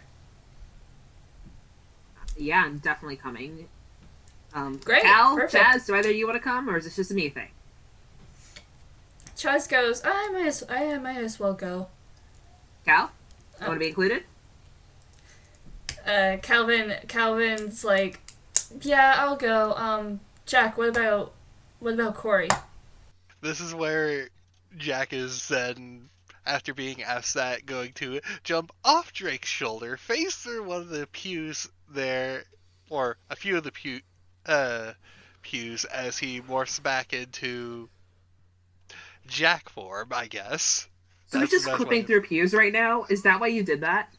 Yeah, I'm definitely coming. Great, Cal, perfect. Chaz, do either of you want to come, or is this just a me thing? Chaz goes, I might as well go. Cal, want to be included? Calvin's like, yeah, I'll go. Jack, what about Corey? This is where Jack is then, after being asked that, going to jump off Drake's shoulder, face through one of the pews there, or a few of the pews, as he morphs back into Jack form, I guess. So we're just clipping through pews right now? Is that why you did that?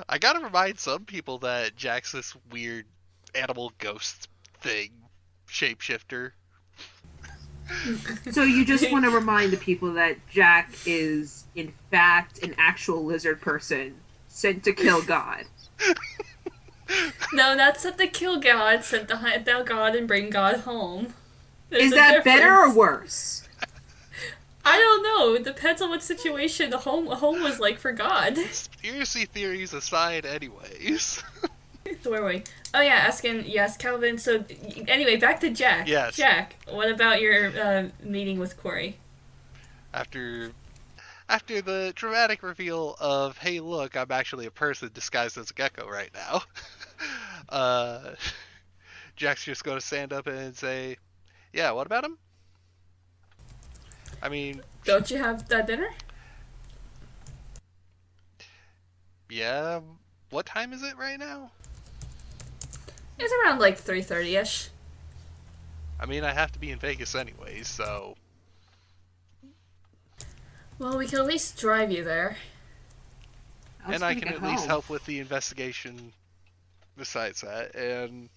I gotta remind some people that Jack's this weird animal ghost thing, shapeshifter. So you just want to remind the people that Jack is, in fact, an actual lizard person sent to kill God. No, not sent to kill God, sent to hunt down God and bring God home. There's Is a that better or difference. worse? I don't know. It depends on what situation the home was like for God. Conspiracy theories aside, anyways. So where were we? Oh yeah, asking, yes, Calvin. So anyway, back to Jack. Yes. Jack, what about your meeting with Corey? After the dramatic reveal of, hey, look, I'm actually a person disguised as a gecko right now, Jack's just going to stand up and say, yeah, what about him? I mean... Don't you have that dinner? Yeah, what time is it right now? It's around like 3:30ish. I mean, I have to be in Vegas anyways, so... Well, we can at least drive you there. And I can at least help with the investigation besides that, and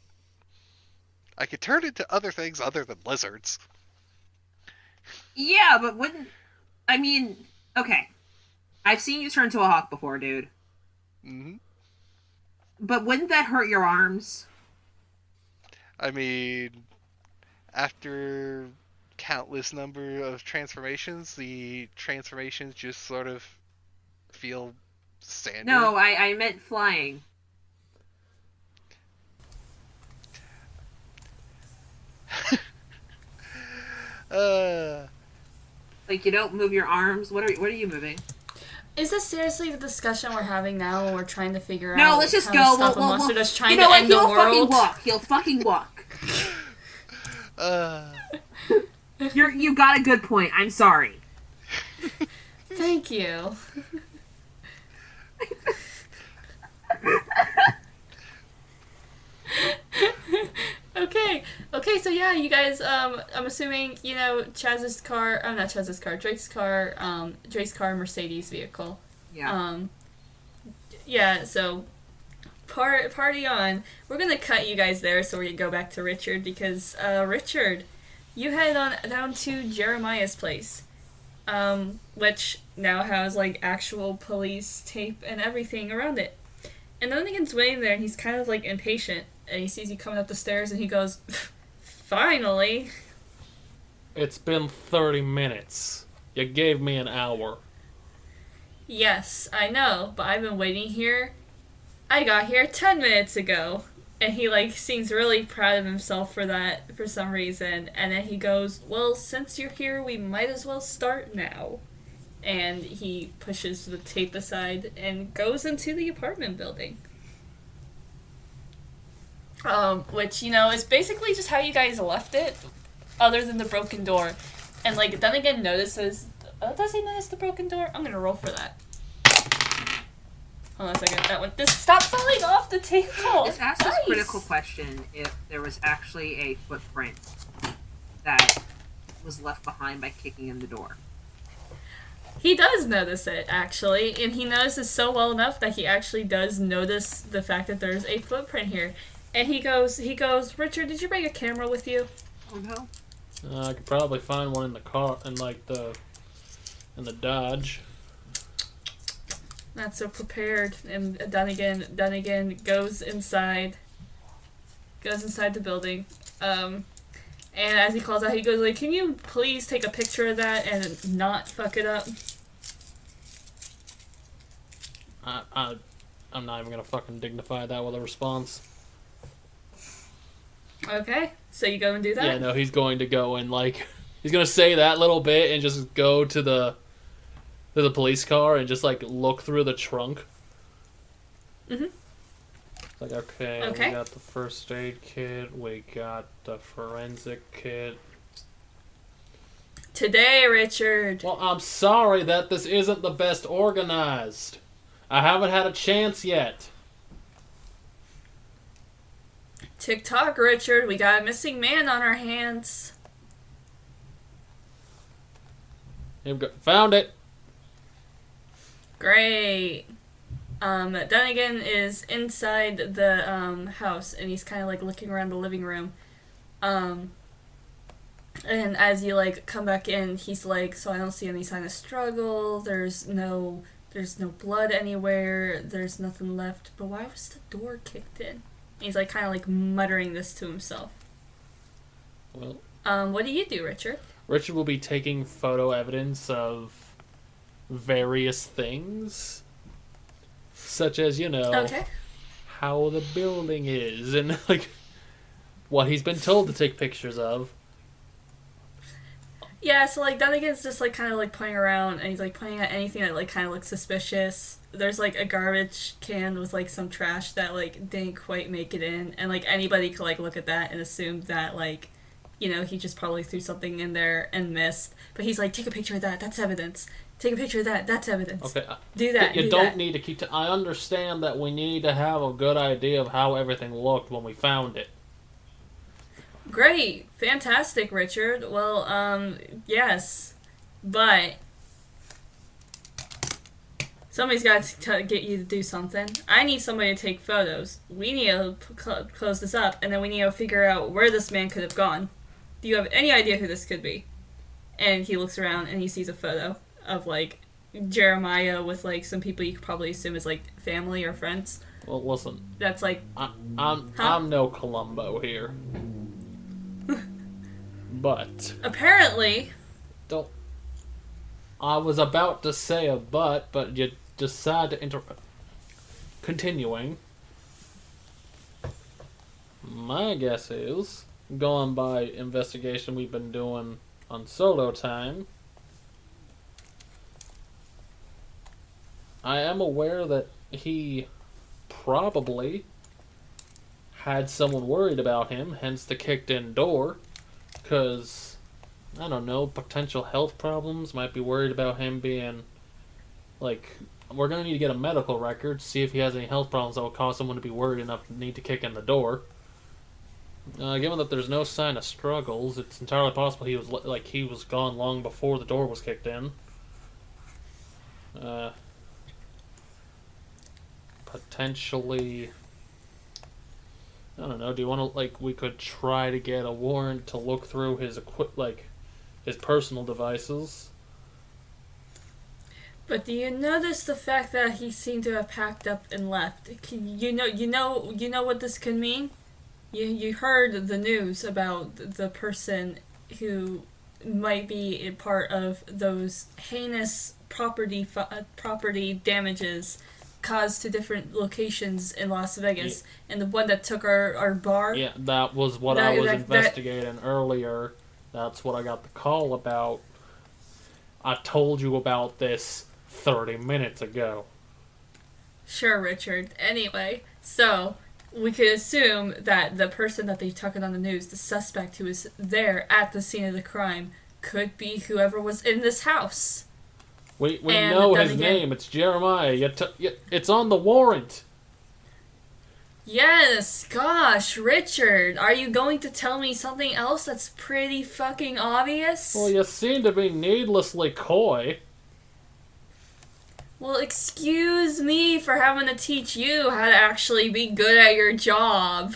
I could turn into other things other than lizards. Yeah, but wouldn't... I mean, okay. I've seen you turn into a hawk before, dude. Mm-hmm. But wouldn't that hurt your arms? I mean, after countless number of transformations, the transformations just sort of feel standard. No, I meant flying. Like, you don't move your arms? What are you moving? Is this seriously the discussion we're having now when we're trying to figure out No, let's just how go. to stop a monster that's trying you know to what? end the He'll world? fucking walk. He'll fucking walk. You got a good point. I'm sorry. Thank you. Okay, so yeah, you guys, I'm assuming, you know, Chaz's car, not Chaz's car, Drake's car, Mercedes vehicle. Yeah. Yeah, so, party on. We're gonna cut you guys there so we can go back to Richard, because, Richard, you head on down to Jeremiah's place, which now has, like, actual police tape and everything around it. And Donigan's waiting there, and he's kind of, like, impatient, and he sees you coming up the stairs, and he goes, finally. It's been 30 minutes. You gave me an hour. Yes, I know, but I've been waiting here. I got here 10 minutes ago. And he, like, seems really proud of himself for that, for some reason. And then he goes, well, since you're here, we might as well start now. And he pushes the tape aside and goes into the apartment building. Which, you know, is basically just how you guys left it, other than the broken door. And, like, then again notices... does he notice the broken door? I'm gonna roll for that. Hold on a second. That one. This, stop falling off the table! Let's ask this critical question if there was actually a footprint that was left behind by kicking in the door. He does notice it, actually, and he notices so well enough that he actually does notice the fact that there's a footprint here. And he goes, Richard, did you bring a camera with you? Oh no. I could probably find one in the car, in the Dodge. Not so prepared. And Dunnigan goes inside the building. And And as he calls out, he goes like, "Can you please take a picture of that and not fuck it up?" I'm not even gonna fucking dignify that with a response. Okay, so you go and do that? Yeah, no, he's going to go and like he's gonna say that little bit and just go to the police car and just like look through the trunk. Mhm. It's like okay, we got the first aid kit, we got the forensic kit. Today, Richard. Well, I'm sorry that this isn't the best organized. I haven't had a chance yet. TikTok, Richard. We got a missing man on our hands. Here we go. Found it. Great. Dunnigan is inside the house, and he's kind of like looking around the living room. And as you like come back in, he's like, "So I don't see any sign of struggle. There's no blood anywhere. There's nothing left. But why was the door kicked in?" And he's like kind of like muttering this to himself. Well, what do you do, Richard? Richard will be taking photo evidence of various things, such as, you know, how the building is and like what he's been told to take pictures of. Yeah, so like Dunnigan's just like kind of like playing around, and he's like pointing at anything that like kind of looks suspicious. There's like a garbage can with like some trash that like didn't quite make it in, and like anybody could like look at that and assume that like, you know, he just probably threw something in there and missed. But he's like, "Take a picture of that. That's evidence. Take a picture of that. That's evidence." Okay. Do that. You don't need to keep. I understand that we need to have a good idea of how everything looked when we found it. Great. Fantastic, Richard. Well, yes. But somebody's got to get you to do something. I need somebody to take photos. We need to close this up, and then we need to figure out where this man could have gone. Do you have any idea who this could be? And he looks around, and he sees a photo of, like, Jeremiah with, like, some people you could probably assume is, like, family or friends. Well, listen. That's, like... I'm no Columbo here. But apparently, don't. I was about to say a but you decide to interrupt. Continuing. My guess is, going by investigation we've been doing on solo time, I am aware that he probably had someone worried about him, hence the kicked-in door. Because, I don't know, potential health problems, might be worried about him being, like, we're going to need to get a medical record, see if he has any health problems that will cause someone to be worried enough to need to kick in the door. Given that there's no sign of struggles, it's entirely possible he was gone long before the door was kicked in. Potentially... I don't know, do you want to, like, we could try to get a warrant to look through his his personal devices. But do you notice the fact that he seemed to have packed up and left? You know what this could mean? You heard the news about the person who might be a part of those heinous property damages caused to different locations in Las Vegas, and the one that took our bar. Yeah, that was what I was investigating earlier. That's what I got the call about. I told you about this 30 minutes ago. Sure, Richard. Anyway, so we could assume that the person that they took it on the news, the suspect who was there at the scene of the crime, could be whoever was in this house. We know his name. It's Jeremiah. It's on the warrant. Yes, gosh, Richard, are you going to tell me something else that's pretty fucking obvious? Well, you seem to be needlessly coy. Well, excuse me for having to teach you how to actually be good at your job.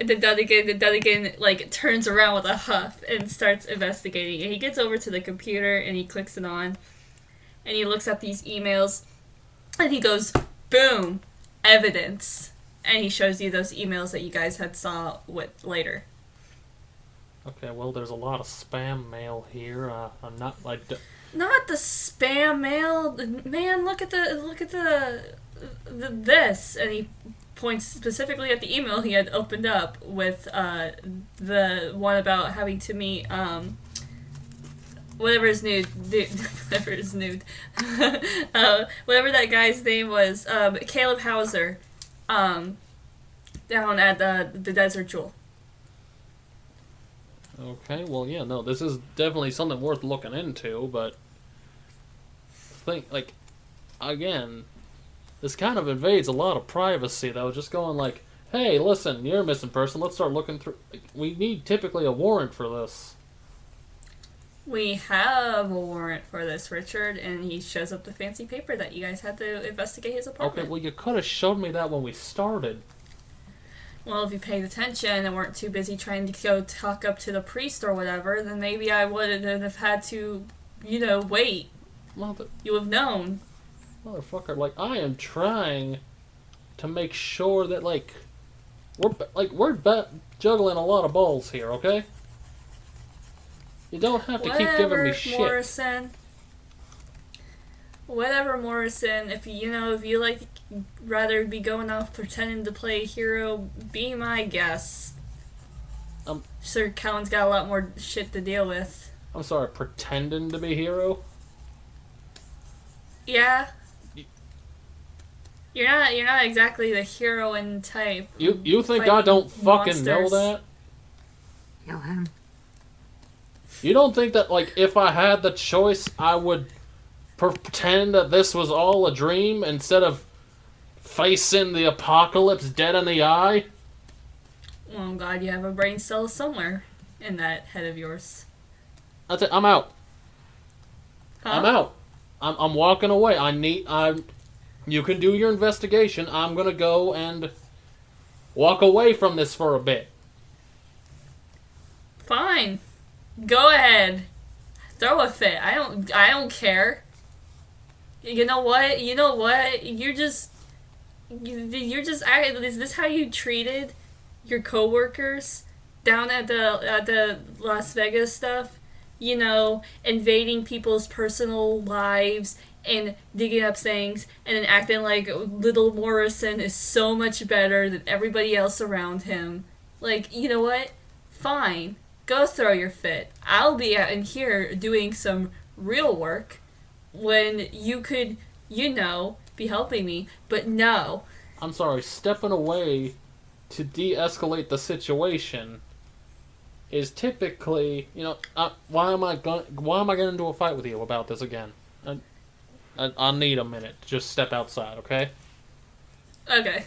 The Dunnigan, like, turns around with a huff and starts investigating. And he gets over to the computer and he clicks it on. And he looks at these emails. And he goes, boom, evidence. And he shows you those emails that you guys had saw with later. Okay, well, there's a lot of spam mail here. I'm not like. Not the spam mail, man. Look at this, and he points specifically at the email he had opened up with the one about having to meet whatever his nude, whatever that guy's name was, Caleb Hauser, down at the Desert Jewel. Okay, well, yeah, no, this is definitely something worth looking into, but think, again, this kind of invades a lot of privacy, though, just going like, hey, listen, you're a missing person, let's start looking through, we need typically a warrant for this. We have a warrant for this, Richard, and he shows up the fancy paper that you guys had to investigate his apartment. Okay, well, you could have showed me that when we started. Well, if you paid attention and weren't too busy trying to go talk up to the priest or whatever, then maybe I wouldn't have had to, wait. You have known. Motherfucker, I am trying to make sure that, we're juggling a lot of balls here, okay? You don't have to keep giving me shit. Whatever, Morrison. If you rather be going off pretending to play a hero, be my guest. Sir Callan's got a lot more shit to deal with. I'm sorry, pretending to be a hero? Yeah. You're not exactly the heroine type. You think I don't fucking know that? Kill him. You don't think that, if I had the choice, I would pretend that this was all a dream instead of facing the apocalypse dead in the eye? Well, I'm glad you have a brain cell somewhere in that head of yours. That's it. I'm out. Huh? I'm out. I'm walking away. You can do your investigation. I'm gonna go and walk away from this for a bit. Fine. Go ahead. Throw a fit. I don't care. You know what? You're just acting. Is this how you treated your coworkers down at the Las Vegas stuff? Invading people's personal lives and digging up things and then acting like little Morrison is so much better than everybody else around him. You know what? Fine. Go throw your fit. I'll be out in here doing some real work when you could, be helping me. But no. I'm sorry, stepping away to de-escalate the situation is typically, why am I getting into a fight with you about this again? I'll need a minute to just step outside, okay? Okay.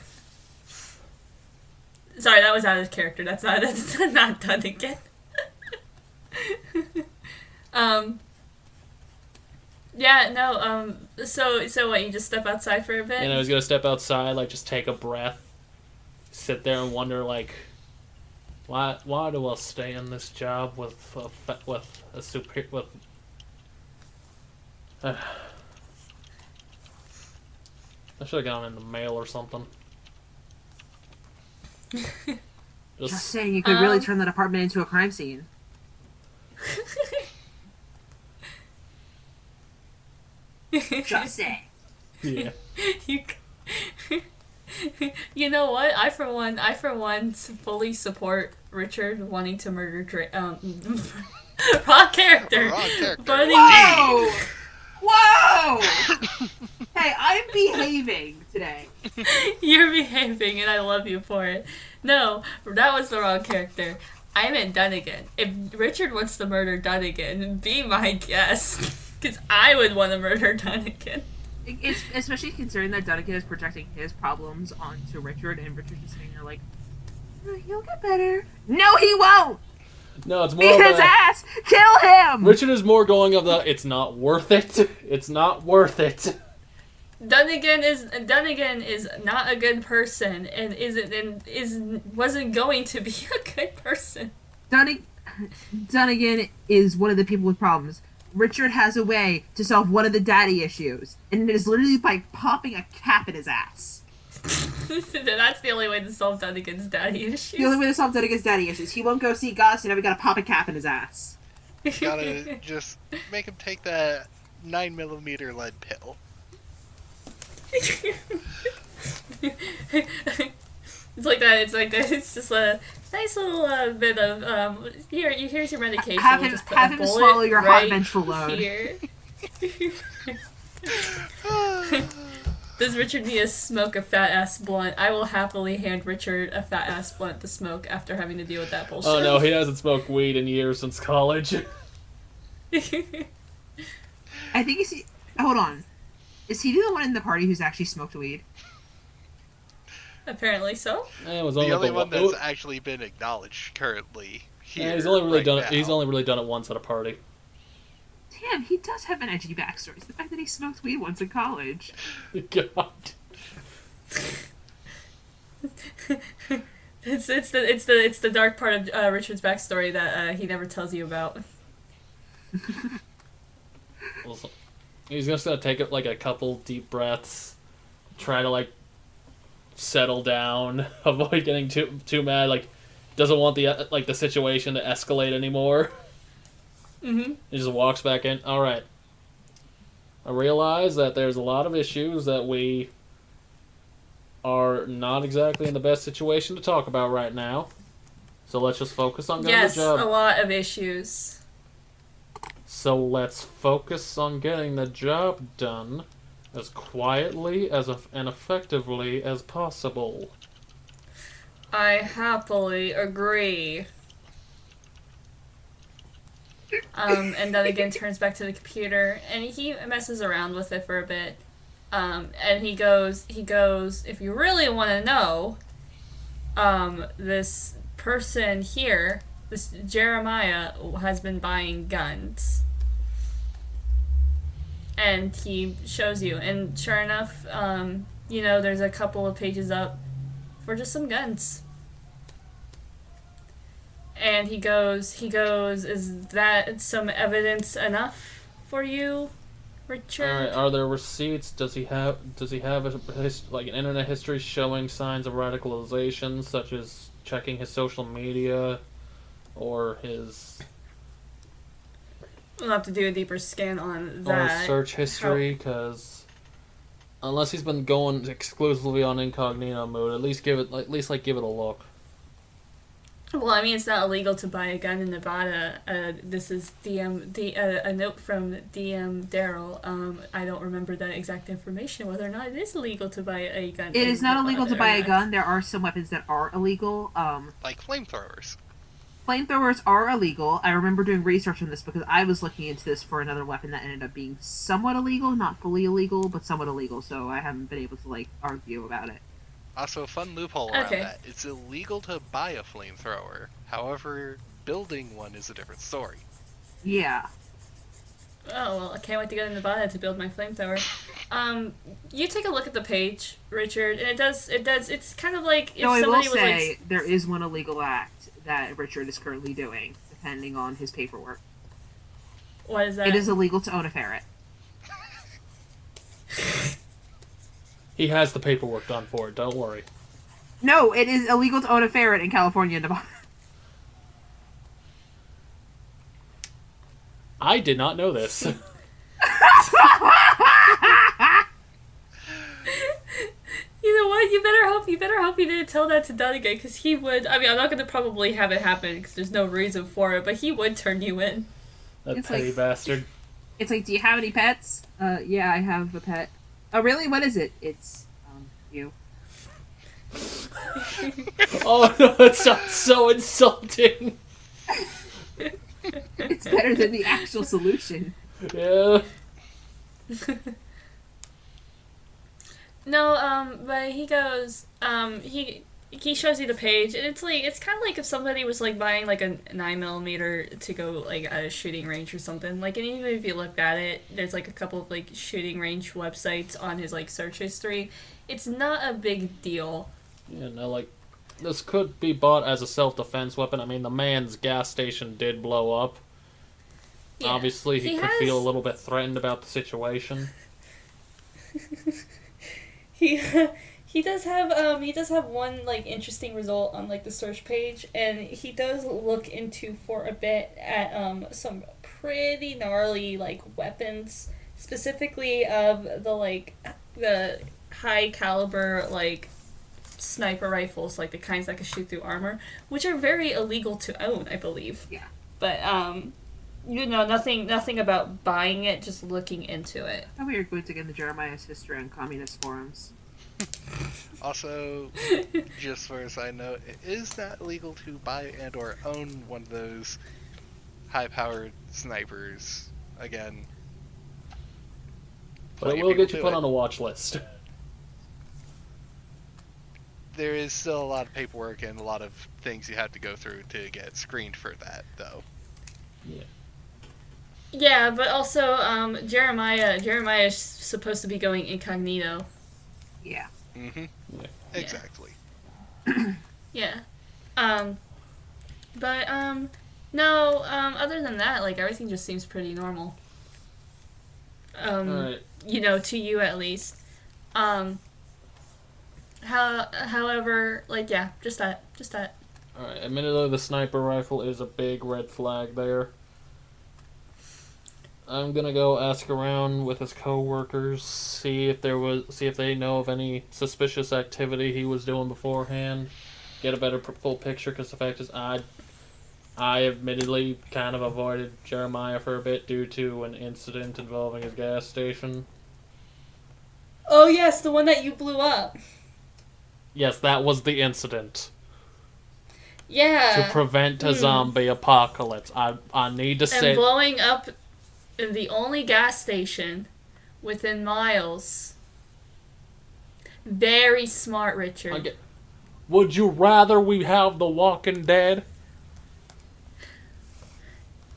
Sorry, that was out of character. That's not done again. Yeah, no, so what, you just step outside for a bit? And I was gonna step outside, just take a breath, sit there and wonder, why do I stay in this job with a superior, I should have gone in the mail or something. Just saying, you could really turn that apartment into a crime scene. Just saying. Yeah. You know what? I for one fully support Richard wanting to murder wrong character. Wrong character. But Whoa! Whoa! Hey, I'm behaving today. You're behaving, and I love you for it. No, that was the wrong character. I meant Dunnigan. If Richard wants to murder Dunnigan, be my guest. Because I would want to murder Dunnigan. It's especially considering that Dunnigan is projecting his problems onto Richard, and Richard's just sitting there like, he'll get better. No, he won't! No, it's more Beat of his ass! Kill him! Richard is more going of the, it's not worth it. It's not worth it. Dunnigan is not a good person, and wasn't going to be a good person. Dunnigan is one of the people with problems. Richard has a way to solve one of the daddy issues, and it is literally by popping a cap in his ass. That's the only way to solve Dunnigan's daddy issues. The only way to solve Dunnigan's daddy issues. He won't go see Gus, and now we gotta pop a cap in his ass. Gotta just make him take that 9mm lead pill. It's like that. It's like that. It's just a nice little bit of here's your medication. Have We'll him, just put have a him bullet swallow your hot right vengeful load. here. Does Richard need to smoke a fat ass blunt? I will happily hand Richard a fat ass blunt to smoke after having to deal with that bullshit. Oh no, he hasn't smoked weed in years since college. I think he's... Hold on. Is he the one in the party who's actually smoked weed? Apparently so. It was The only like one that's actually been acknowledged currently here. he's only really right now. He's only really done it once at a party. Damn, he does have an edgy backstory. It's the fact that he smoked weed once in college. God. It's the dark part of Richard's backstory that he never tells you about. He's just gonna take it like a couple deep breaths, try to like settle down, avoid getting too mad. Like, doesn't want the situation to escalate anymore. Mm-hmm. He just walks back in. All right. I realize that there's a lot of issues that we are not exactly in the best situation to talk about right now. So let's just focus on getting the job. Yes, a lot of issues. So let's focus on getting the job done as quietly and effectively as possible. I happily agree. And then again turns back to the computer, and he messes around with it for a bit. And he goes, if you really want to know, this person here, this Jeremiah, has been buying guns. And he shows you, and sure enough, there's a couple of pages up for just some guns. And he goes, is that some evidence enough for you, Richard? All right, are there receipts? Does he have an internet history showing signs of radicalization, such as checking his social media or his We'll have to do a deeper scan on or that. his search history? Because unless he's been going exclusively on incognito mode, at least give it a look. Well, I mean, it's not illegal to buy a gun in Nevada. This is a note from DM Daryl. I don't remember the exact information, whether or not it is illegal to buy a gun. It is not illegal to buy a gun. There are some weapons that are illegal. Like flamethrowers. Flamethrowers are illegal. I remember doing research on this because I was looking into this for another weapon that ended up being somewhat illegal. Not fully illegal, but somewhat illegal, so I haven't been able to, argue about it. Also, a fun loophole around that. It's illegal to buy a flamethrower. However, building one is a different story. Yeah. Oh, well, I can't wait to go to Nevada to build my flamethrower. You take a look at the page, Richard, and it's kind of like if I somebody will say there is one illegal act that Richard is currently doing, depending on his paperwork. What is that? It is illegal to own a ferret. He has the paperwork done for it, don't worry. No, it is illegal to own a ferret in California and Nevada. I did not know this. You know what? You better hope you didn't tell that to Dunnigan, because he would. I mean, I'm not going to probably have it happen because there's no reason for it, but he would turn you in. That It's petty bastard. It's like, do you have any pets? Yeah, I have a pet. Oh, really? What is it? It's, you. Oh no, that sounds so insulting. It's better than the actual solution. Yeah. No, but he goes, he shows you the page, and it's kind of like if somebody was buying a 9mm to go at a shooting range or something. And even if you looked at it, there's a couple of shooting range websites on his search history. It's not a big deal. Yeah, no, this could be bought as a self-defense weapon. I mean, the man's gas station did blow up. Yeah. Obviously, he could feel a little bit threatened about the situation. He He does have one like interesting result on like the search page, and he does look into for a bit at some pretty gnarly like weapons, specifically of the high caliber like sniper rifles, like the kinds that can shoot through armor, which are very illegal to own, I believe. Yeah. But nothing about buying it, just looking into it. How weird going to get into Jeremiah's history on communist forums. Also, just for a side note, it is not illegal to buy and or own one of those high-powered snipers. Again, But plenty it of will people get you do put it. on a watch list. There is still a lot of paperwork and a lot of things you have to go through to get screened for that, though. Yeah. Yeah, but also Jeremiah is supposed to be going incognito. Yeah. Mm-hmm. Yeah. Exactly. Yeah. But no, other than that, like everything just seems pretty normal. Alright. You know, to you at least. However, like yeah, just that. Alright, admittedly the sniper rifle is a big red flag there. I'm gonna go ask around with his co-workers, see if they know of any suspicious activity he was doing beforehand, get a better full picture, because the fact is I admittedly kind of avoided Jeremiah for a bit due to an incident involving his gas station. Oh yes, the one that you blew up. Yes, that was the incident. Yeah. To prevent a zombie apocalypse. I need to say... And blowing up the only gas station within miles. Very smart, Richard. Would you rather we have The Walking Dead?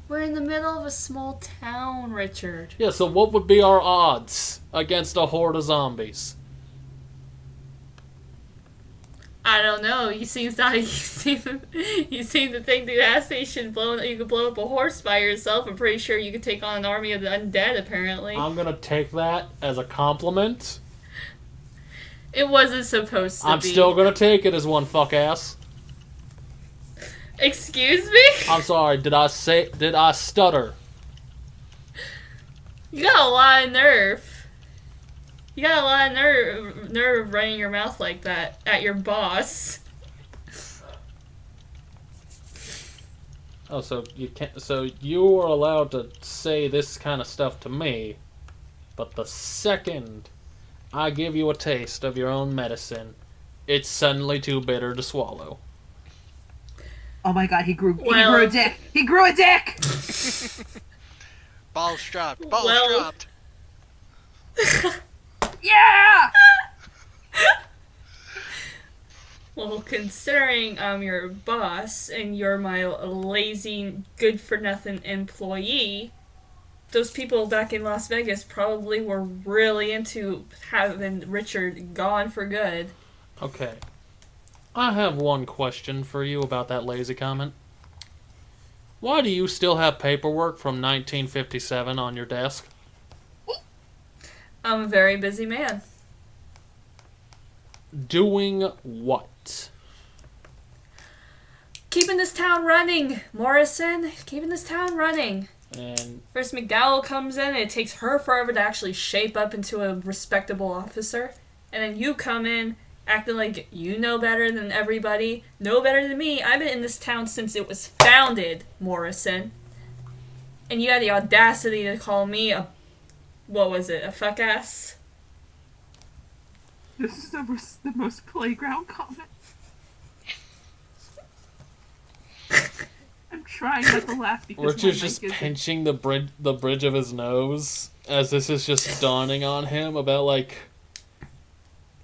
We're in the middle of a small town, Richard. Yeah, so what would be our odds against a horde of zombies? I don't know. You seem to think the gas station you could blow up a horse by yourself. I'm pretty sure you could take on an army of the undead, apparently. I'm gonna take that as a compliment. It wasn't supposed to be. I'm still gonna take it as one fuck ass. Excuse me? I'm sorry, did I stutter? You got a lot of nerve. You got a lot of nerve running your mouth like that at your boss. Oh, so you can't. So you are allowed to say this kind of stuff to me, but the second I give you a taste of your own medicine, it's suddenly too bitter to swallow. Oh my god, he grew a dick! He grew a dick! Balls dropped. Balls dropped. Yeah! Well, considering I'm your boss and you're my lazy, good-for-nothing employee, those people back in Las Vegas probably were really into having Richard gone for good. Okay. I have one question for you about that lazy comment. Why do you still have paperwork from 1957 on your desk? I'm a very busy man. Doing what? Keeping this town running, Morrison. Keeping this town running. And First McDowell comes in, and it takes her forever to actually shape up into a respectable officer. And then you come in, acting like you know better than everybody. Know better than me. I've been in this town since it was founded, Morrison. And you had the audacity to call me a... What was it? A fuck ass? This is the most playground comment. I'm trying not to laugh because Richard's just pinching the bridge of his nose as this is just dawning on him about like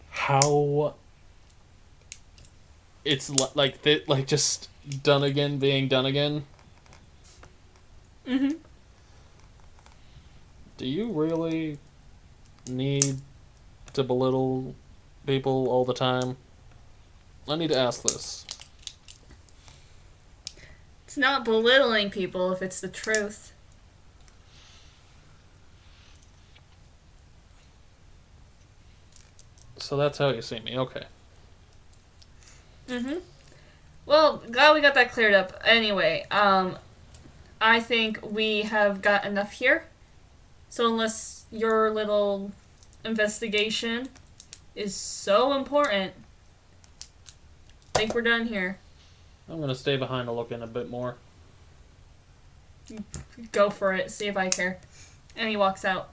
how it's like just done again being done again. Mm-hmm. Do you really need to belittle people all the time? I need to ask this. It's not belittling people if it's the truth. so that's how you see me. Okay. Mm-hmm. Well, glad we got that cleared up. Anyway, I think we have got enough here. So unless your little investigation is so important, I think we're done here. I'm gonna stay behind to look in a bit more. Go for it. See if I care. And he walks out.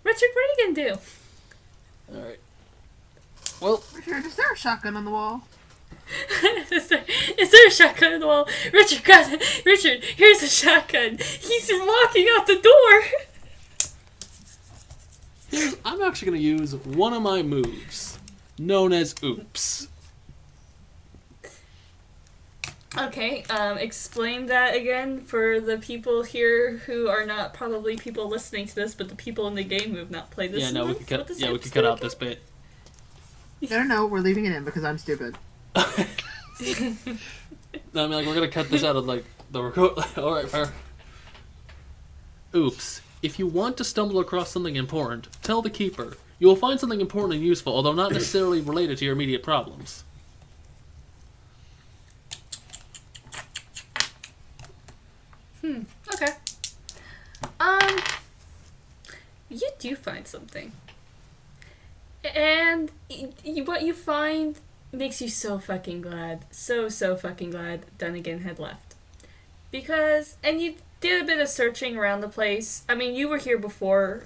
Richard, what are you gonna do? Alright. Well, Richard, is there a shotgun on the wall? is there a shotgun on the wall? Richard, grab it. Richard, here's a shotgun. He's walking out the door. I'm actually gonna use one of my moves, known as Oops. Okay, explain that again for the people here who are not probably people listening to this, but the people in the game who have not played this. Yeah, no, we could cut. Yeah, we could cut out this bit. No, we're leaving it in because I'm stupid. No, I mean, like, we're gonna cut this out of, like, the record. Alright, fair. Oops. If you want to stumble across something important, tell the Keeper. You will find something important and useful, although not necessarily related to your immediate problems. Okay. You do find something. And what you find makes you so fucking glad. So fucking glad Dunnigan had left. Because, and you did a bit of searching around the place. I mean, you were here before,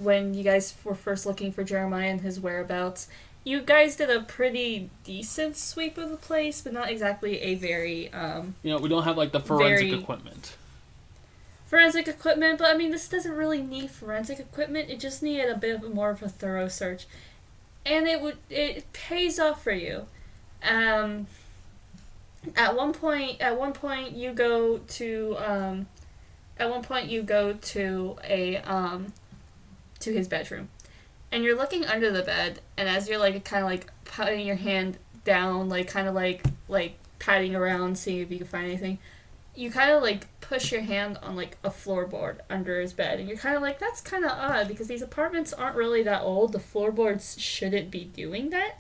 when you guys were first looking for Jeremiah and his whereabouts. You guys did a pretty decent sweep of the place, but not exactly a very, we don't have, like, the forensic equipment. Forensic equipment, but I mean, this doesn't really need forensic equipment. It just needed a bit more of a thorough search. And it pays off for you. At one point you go to to his bedroom, and you're looking under the bed, and as you're like kind of like putting your hand down, like kind of like patting around, seeing if you can find anything, you kind of like push your hand on like a floorboard under his bed, and you're kind of like, that's kind of odd because these apartments aren't really that old. The floorboards shouldn't be doing that.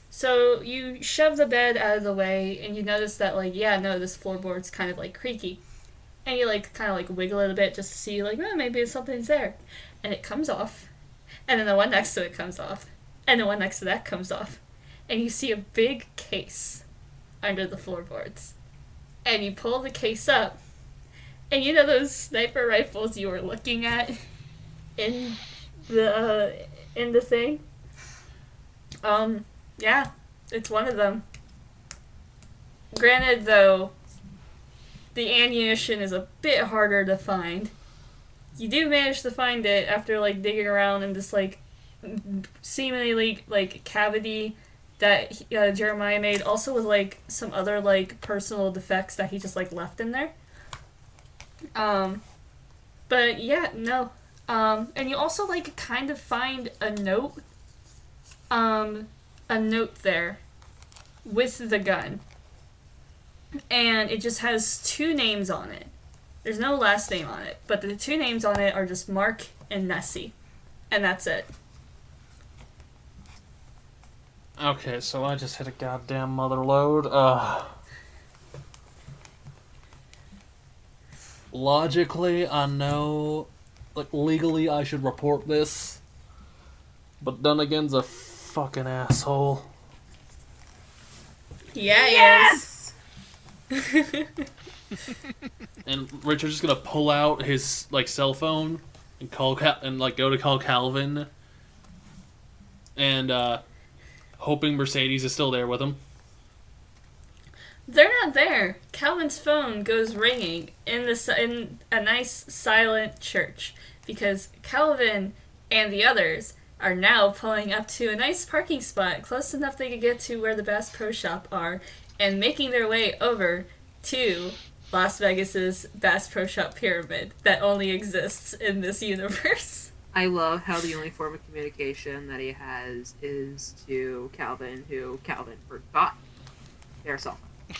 So you shove the bed out of the way, and you notice that, like, yeah, no, this floorboard's kind of, like, creaky. And you, like, kind of, like, wiggle it a bit just to see, like, oh, maybe something's there. And it comes off. And then the one next to it comes off. And the one next to that comes off. And you see a big case under the floorboards. And you pull the case up. And you know those sniper rifles you were looking at in the thing? Yeah, it's one of them. Granted, though, the ammunition is a bit harder to find. You do manage to find it after, like, digging around in this, like, seemingly, like, cavity that Jeremiah made, also with, like, some other, like, personal defects that he just, like, left in there. But, yeah, no. And you also, like, kind of find a note, there with the gun. And it just has 2 names on it. There's no last name on it, but the 2 names on it are just Mark and Nessie. And that's it. Okay, so I just hit a goddamn mother load. Logically, I know, like, legally I should report this. But Dunnigan's a fucking asshole. Yeah, Yes! And Richard's just gonna pull out his, like, cell phone and go to call Calvin, and hoping Mercedes is still there with him. They're not there. Calvin's phone goes ringing in a nice silent church because Calvin and the others are now pulling up to a nice parking spot close enough they could get to where the Bass Pro Shop are, and making their way over to Las Vegas's Bass Pro Shop pyramid that only exists in this universe. I love how the only form of communication that he has is to Calvin, who Calvin forgot their cell phone.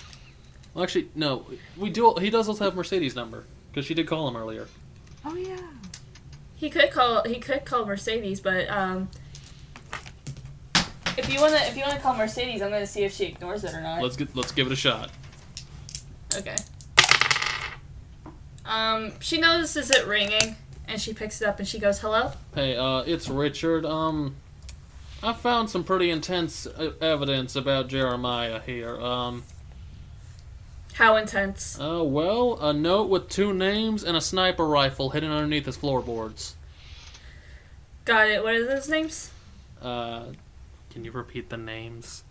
Well, actually, no. He does also have Mercedes' number, because she did call him earlier. Oh, yeah. He could call Mercedes, but if you wanna call Mercedes, I'm gonna see if she ignores it or not. Let's give it a shot. Okay. She notices it ringing, and she picks it up and she goes, "Hello?" Hey, it's Richard. I found some pretty intense evidence about Jeremiah here. How intense? Well, a note with 2 names and a sniper rifle hidden underneath his floorboards. Got it. What are those names? Can you repeat the names?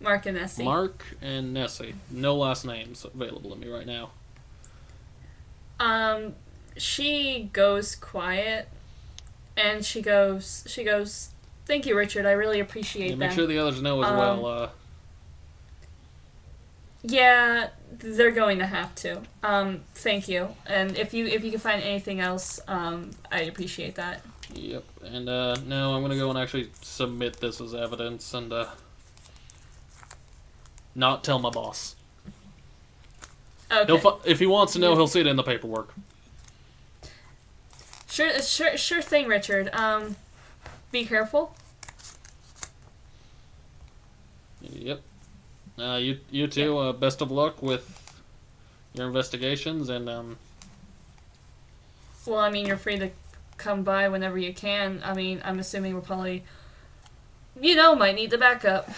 Mark and Nessie. Mark and Nessie. No last names available to me right now. She goes quiet, and she goes, "Thank you, Richard. I really appreciate that." Make sure the others know as well. Yeah, they're going to have to. Thank you. And if you can find anything else, I'd appreciate that. Yep. And now I'm gonna go and actually submit this as evidence and not tell my boss. Okay. If he wants to know, he'll see it in the paperwork. Sure thing, Richard. Be careful. Yep. You too. Best of luck with your investigations, and Well, I mean, you're free to come by whenever you can. I mean, I'm assuming we'll probably, might need the backup.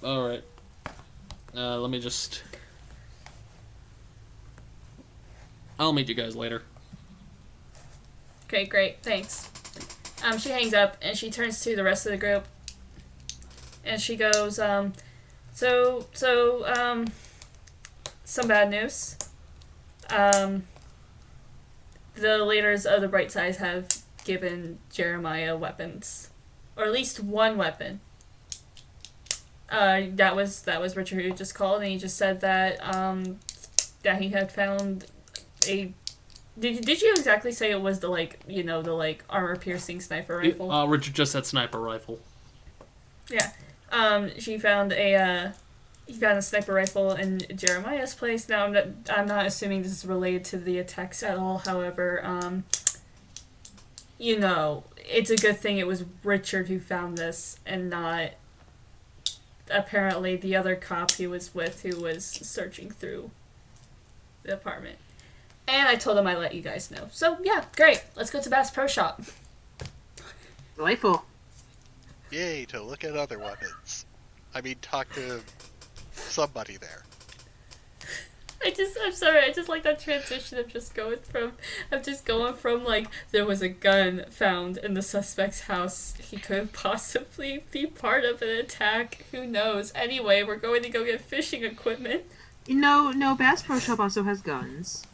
all right. Let me just. I'll meet you guys later. Okay, great. Thanks. She hangs up and she turns to the rest of the group, and she goes, some bad news. The leaders of the Bright Sides have given Jeremiah weapons, or at least one weapon. That was Richard who just called, and he just said that that he had found a. Did you exactly say it was the armor piercing sniper rifle? Richard just said sniper rifle. Yeah. He found a sniper rifle in Jeremiah's place. Now, I'm not assuming this is related to the attacks at all. However, it's a good thing it was Richard who found this and not, apparently, the other cop he was with who was searching through the apartment. And I told him I'd let you guys know. So, yeah, great. Let's go to Bass Pro Shop. Delightful. Yay, to look at other weapons. I mean, talk to somebody there. I'm sorry, I just like that transition of just going from like, there was a gun found in the suspect's house. He could possibly be part of an attack. Who knows? Anyway, we're going to go get fishing equipment. No, Bass Pro Shop also has guns.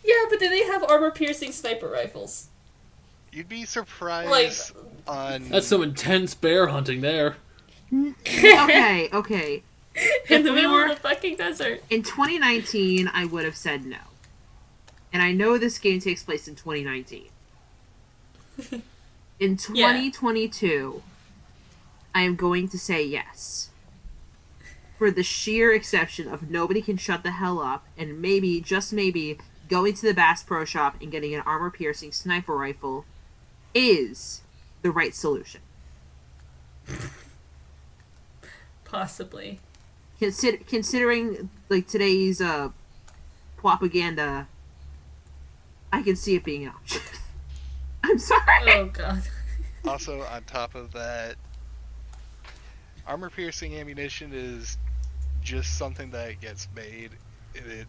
Yeah, but do they have armor-piercing sniper rifles? You'd be surprised on... That's some intense bear hunting there. Okay. In the middle of the fucking desert. In 2019, I would have said no. And I know this game takes place in 2019. In 2022, I am going to say yes. For the sheer exception of nobody can shut the hell up, and maybe, just maybe, going to the Bass Pro Shop and getting an armor-piercing sniper rifle is the right solution. Possibly. Considering like today's propaganda, I can see it being an option. I'm sorry. Oh god. Also, on top of that, armor-piercing ammunition is just something that gets made. It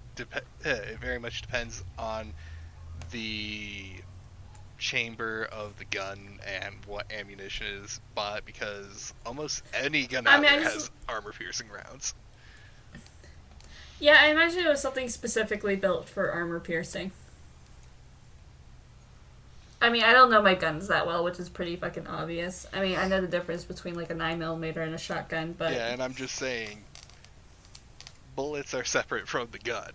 very much depends on the chamber of the gun and what ammunition is bought, because almost any gun out there has armor-piercing rounds. Yeah, I imagine it was something specifically built for armor piercing. I mean, I don't know my guns that well, which is pretty fucking obvious. I mean, I know the difference between like a 9mm and a shotgun, but... Yeah, and I'm just saying, bullets are separate from the gun.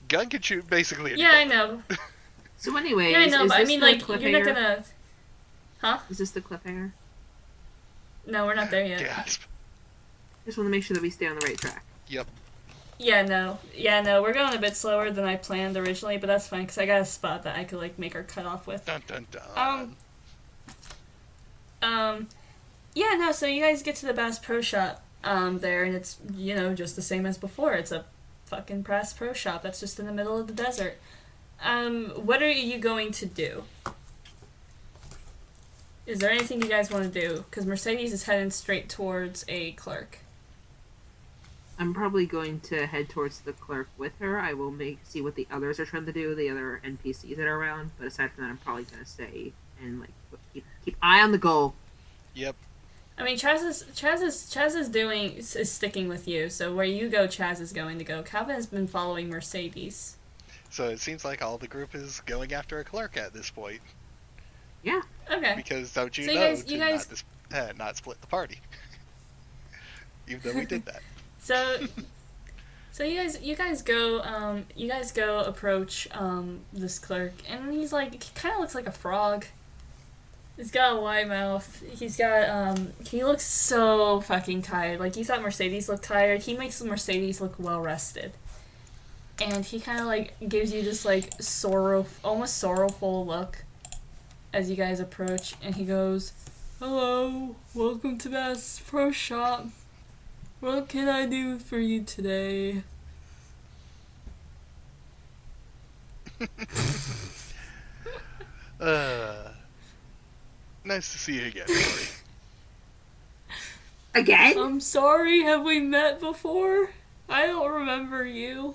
Gun can shoot basically any bullet. I know. So anyway, yeah, I know, is but this I mean, the like, cliffhanger? you're not gonna... Huh? Is this the cliffhanger? No, we're not there yet. Gasp. Just want to make sure that we stay on the right track. Yep. Yeah, no. We're going a bit slower than I planned originally, but that's fine because I got a spot that I could like make our cutoff with. Dun dun dun. Yeah, no. So you guys get to the Bass Pro Shop there, and it's just the same as before. It's a fucking Bass Pro Shop that's just in the middle of the desert. What are you going to do? Is there anything you guys want to do? Because Mercedes is heading straight towards a clerk. I'm probably going to head towards the clerk with her. I will see what the others are trying to do, the other NPCs that are around. But aside from that, I'm probably going to stay and like keep eye on the goal. Yep. I mean, Chaz is sticking with you. So where you go, Chaz is going to go. Calvin has been following Mercedes. So it seems like all the group is going after a clerk at this point. Yeah. Okay. Because don't you So know you guys not split the party, even though we did that. So you guys go approach this clerk, and he's like, he kind of looks like a frog. He's got a wide mouth. He's got he looks so fucking tired. Like, you thought Mercedes looked tired. He makes Mercedes look well rested. And he kind of like gives you this like almost sorrowful look as you guys approach, and he goes, "Hello, welcome to Bass Pro Shop. What can I do for you today?" Nice to see you again, Rory. Again? I'm sorry, have we met before? I don't remember you.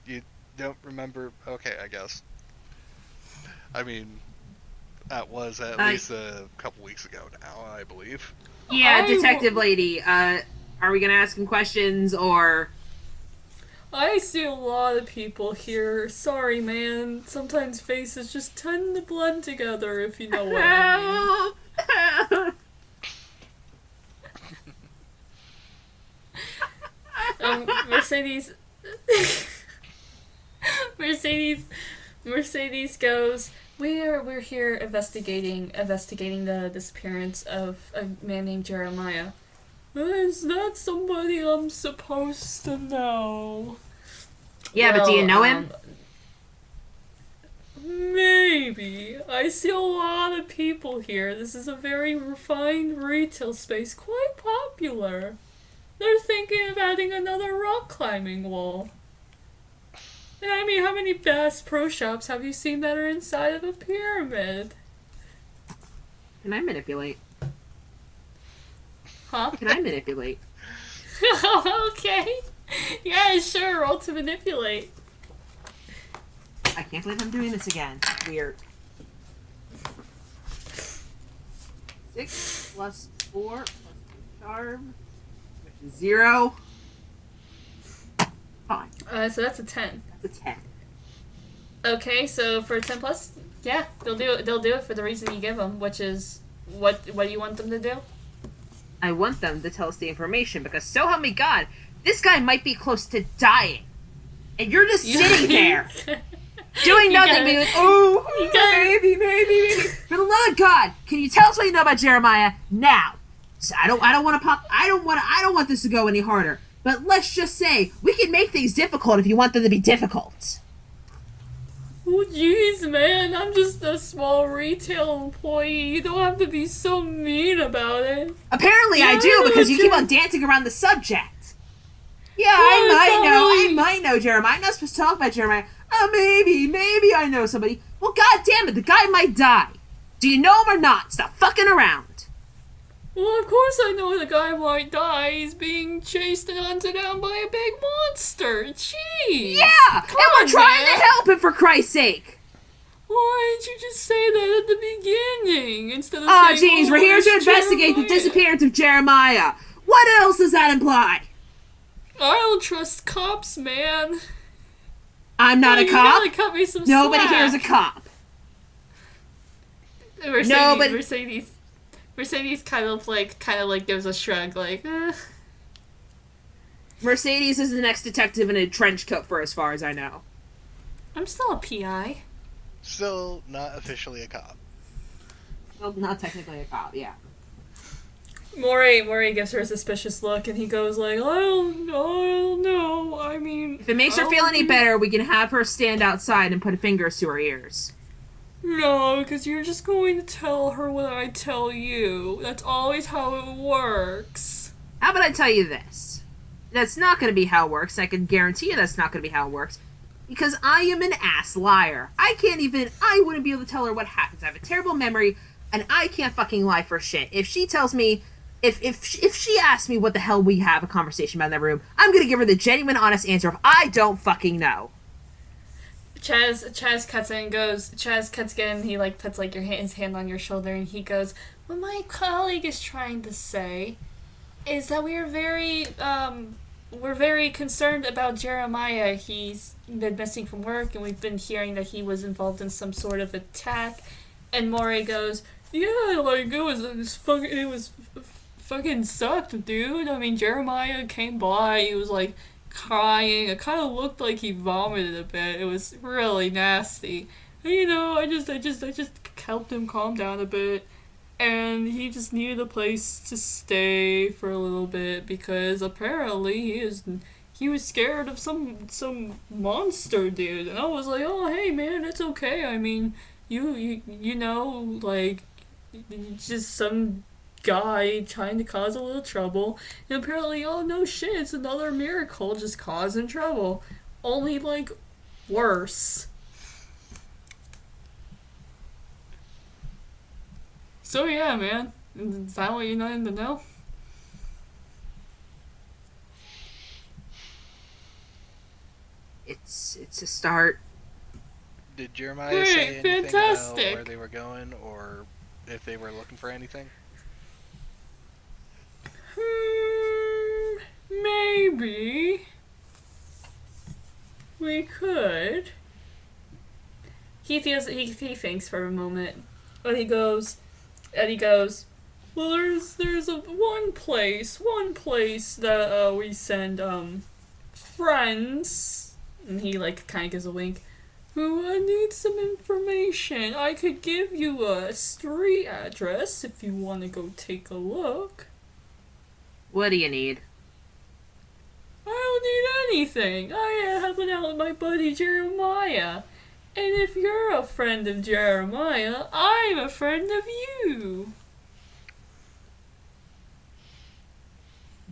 You don't remember? Okay, I guess. I mean, that was at least a couple weeks ago now, I believe. Yeah, detective lady. Are we gonna ask him questions or? I see a lot of people here. Sorry, man. Sometimes faces just tend to blend together, if you know what I mean. Mercedes... Mercedes goes, We're here investigating the disappearance of a man named Jeremiah. Is that somebody I'm supposed to know? Yeah, but do you know him? Maybe. I see a lot of people here. This is a very refined retail space, quite popular. They're thinking of adding another rock climbing wall. And I mean, how many Bass Pro Shops have you seen that are inside of a pyramid? Can I manipulate? Huh? Can I manipulate? Okay. Yeah, sure. Roll to manipulate. I can't believe I'm doing this again. Weird. 6 plus 4 plus charm, which is 0. 5. So that's a 10. That's a 10. Okay, so for 10 plus, yeah, they'll do it. They'll do it for the reason you give them, which is what do you want them to do? I want them to tell us the information because, so help me God, this guy might be close to dying, and you're just sitting there doing nothing, being like, "Oh, maybe." For the love of God, can you tell us what you know about Jeremiah now? So I don't want to pop. I don't want this to go any harder. But let's just say we can make things difficult if you want them to be difficult. Oh, jeez, man, I'm just a small retail employee. You don't have to be so mean about it. Apparently I do, because you keep on dancing around the subject. Yeah, I might know Jeremiah. I'm not supposed to talk about Jeremiah. Oh, maybe I know somebody. Well, god damn it, the guy might die. Do you know him or not? Stop fucking around. Well, of course I know the guy might die. He's being chased and hunted down by a big monster. Jeez. Yeah, and we're trying to help him, for Christ's sake. Why didn't you just say that at the beginning instead of saying, saying, jeez, we're here to investigate the disappearance of Jeremiah. What else does that imply? I don't trust cops, man. I'm not a cop. You gotta cut me some Nobody slack. here is a cop. Mercedes kind of like gives a shrug, like, eh. Mercedes is the next detective in a trench coat, for as far as I know. I'm still a PI. Still not officially a cop. Well, not technically a cop, yeah. Mori gives her a suspicious look, and he goes like, I don't know. I mean, If it makes her feel any better, we can have her stand outside and put fingers to her ears. No, because you're just going to tell her what I tell you. That's always how it works. How about I tell you this? That's not going to be how it works. I can guarantee you that's not going to be how it works. Because I am an ass liar. I wouldn't be able to tell her what happens. I have a terrible memory, and I can't fucking lie for shit. If she tells me, if she asks me what the hell we have a conversation about in that room, I'm going to give her the genuine, honest answer of, I don't fucking know. Chaz cuts in and goes, Chaz cuts in, he like puts like his hand on your shoulder, and he goes, what my colleague is trying to say is that we're very concerned about Jeremiah. He's been missing from work, and we've been hearing that he was involved in some sort of attack. And Mori goes, yeah, like it was fucking sucked, dude. I mean, Jeremiah came by, he was like crying. It kind of looked like he vomited a bit. It was really nasty. And, you know, I just helped him calm down a bit. And he just needed a place to stay for a little bit because apparently he was scared of some monster dude. And I was like, oh hey man, it's okay. I mean, you know, like just some guy trying to cause a little trouble. And apparently, oh no shit, it's another miracle just causing trouble. Only like worse. So yeah, man. Is that what you wanted to know? It's a start. Did Jeremiah Great, say anything fantastic. about where they were going, or if they were looking for anything? Maybe we could. He thinks for a moment, and he goes, well, there's one place that we send friends, and he like kind of gives a wink, who needs some information. I could give you a street address if you want to go take a look. What do you need? I don't need anything. I happened out with my buddy Jeremiah. And if you're a friend of Jeremiah, I'm a friend of you.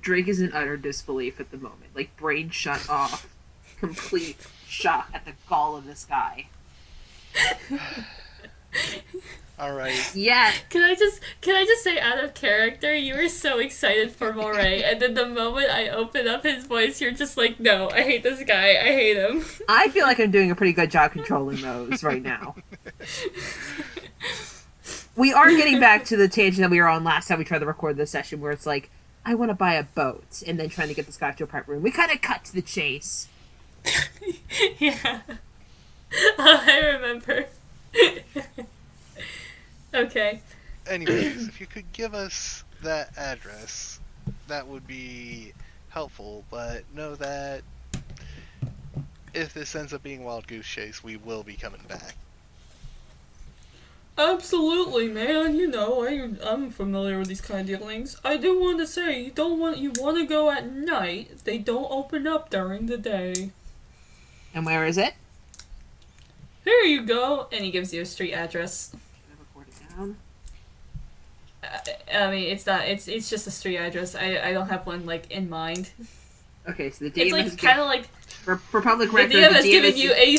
Drake is in utter disbelief at the moment. Like, brain shut off. Complete shock at the gall of this guy. Alright. Yeah. Can I just say, out of character, you were so excited for Moray, and then the moment I open up his voice, you're just like, no, I hate this guy, I hate him. I feel like I'm doing a pretty good job controlling those right now. We are getting back to the tangent that we were on last time we tried to record this session, where it's like, I want to buy a boat, and then trying to get this guy to a private room. We kind of cut to the chase. Yeah. I remember. Okay. Anyways, if you could give us that address, that would be helpful, but know that if this ends up being Wild Goose Chase, we will be coming back. Absolutely, man. You know, I'm familiar with these kind of dealings. I do want to say, you want to go at night. They don't open up during the day. And where is it? Here you go. And he gives you a street address. Record it down. I mean, it's not. It's just a street address. I don't have one like in mind. Okay, so the DM It's like is kind of like for public the record. DM is the DM giving is you a.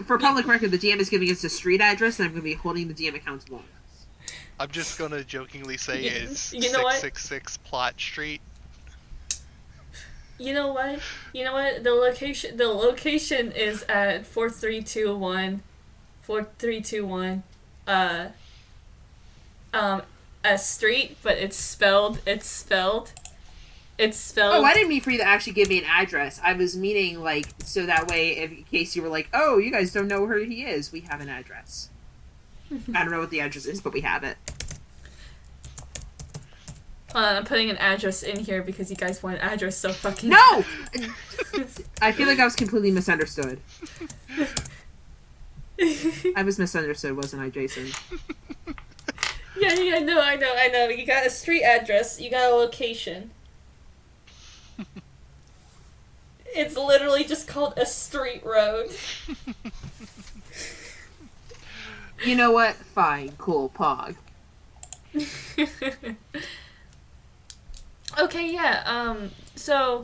for public record. The DM is giving us a street address, and I'm going to be holding the DM accountable. I'm just gonna jokingly say it's You know what? 666 Plot Street. You know what? The location is at 4321. 4321. A street, but it's spelled. Oh, I didn't mean for you to actually give me an address. I was meaning, like, so that way, in case you were like, oh, you guys don't know where he is, we have an address. I don't know what the address is, but we have it. I'm putting an address in here because you guys want an address so fucking... No! I feel like I was completely misunderstood. I was misunderstood, wasn't I, Jason? Yeah, no, I know. You got a street address, you got a location. It's literally just called a street road. You know what? Fine, cool, pog. Okay, yeah. So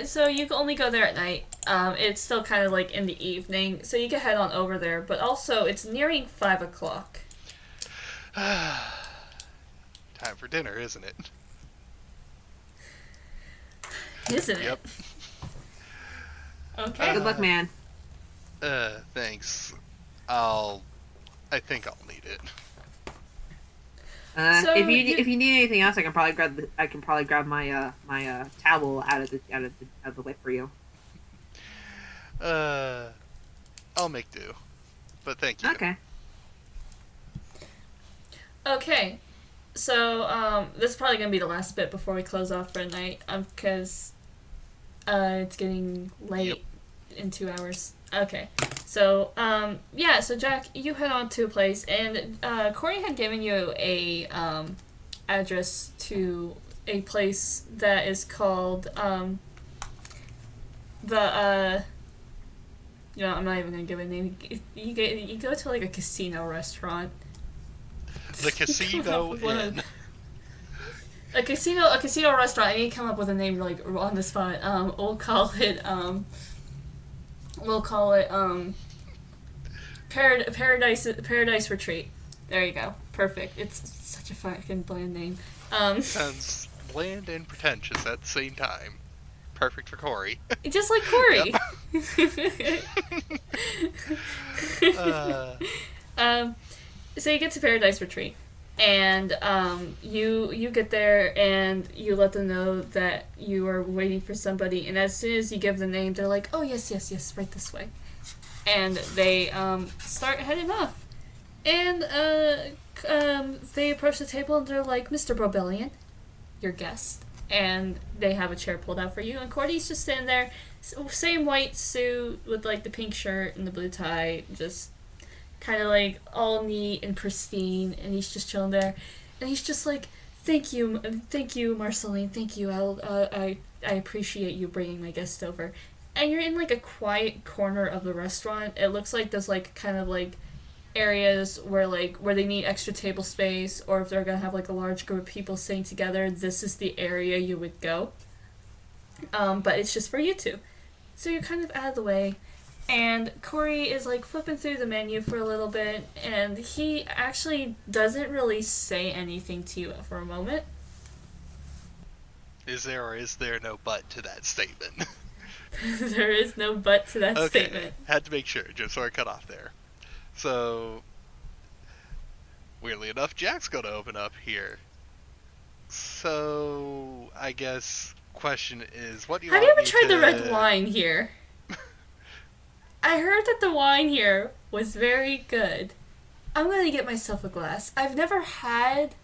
so you can only go there at night. It's still kind of like in the evening, so you can head on over there. But also, it's nearing 5 o'clock. Time for dinner, isn't it? Isn't it? Yep. Okay. Good luck, man. Thanks. I think I'll need it. So if you need anything else, I can probably grab my my towel out of the way for you. I'll make do. But thank you. Okay. Okay. So this is probably gonna be the last bit before we close off for the night. Because it's getting late in 2 hours. Okay. So, yeah, so Jack, you head on to a place, and Corey had given you a address to a place that is called I'm not even gonna give it a name. You go to like a casino restaurant. The Casino Inn. A casino restaurant. I need to come up with a name like on the spot. We'll call it Paradise Retreat. There you go. Perfect. It's such a fucking bland name. Sounds bland and pretentious at the same time. Perfect for Corey. Just like Corey. So you get to Paradise Retreat, and you get there, and you let them know that you are waiting for somebody, and as soon as you give the name, they're like, oh, yes, right this way. And they start heading off. And they approach the table, and they're like, Mr. Brobellian, your guest. And they have a chair pulled out for you, and Cordy's just standing there, same white suit with like the pink shirt and the blue tie, just kind of like all neat and pristine, and he's just chilling there, and he's just like, thank you, Marceline, thank you, I appreciate you bringing my guest over. And you're in like a quiet corner of the restaurant. It looks like there's like kind of like areas where they need extra table space, or if they're gonna have like a large group of people sitting together, this is the area you would go. But it's just for you two, so you're kind of out of the way. And Corey is like flipping through the menu for a little bit, and he actually doesn't really say anything to you for a moment. Is there or is there no but to that statement? There is no but to that statement. Had to make sure, just so I cut off there. So, weirdly enough, Jack's going to open up here. So, I guess question is, what do you Have want you ever me tried to... the red wine here? I heard that the wine here was very good. I'm going to get myself a glass. I've never had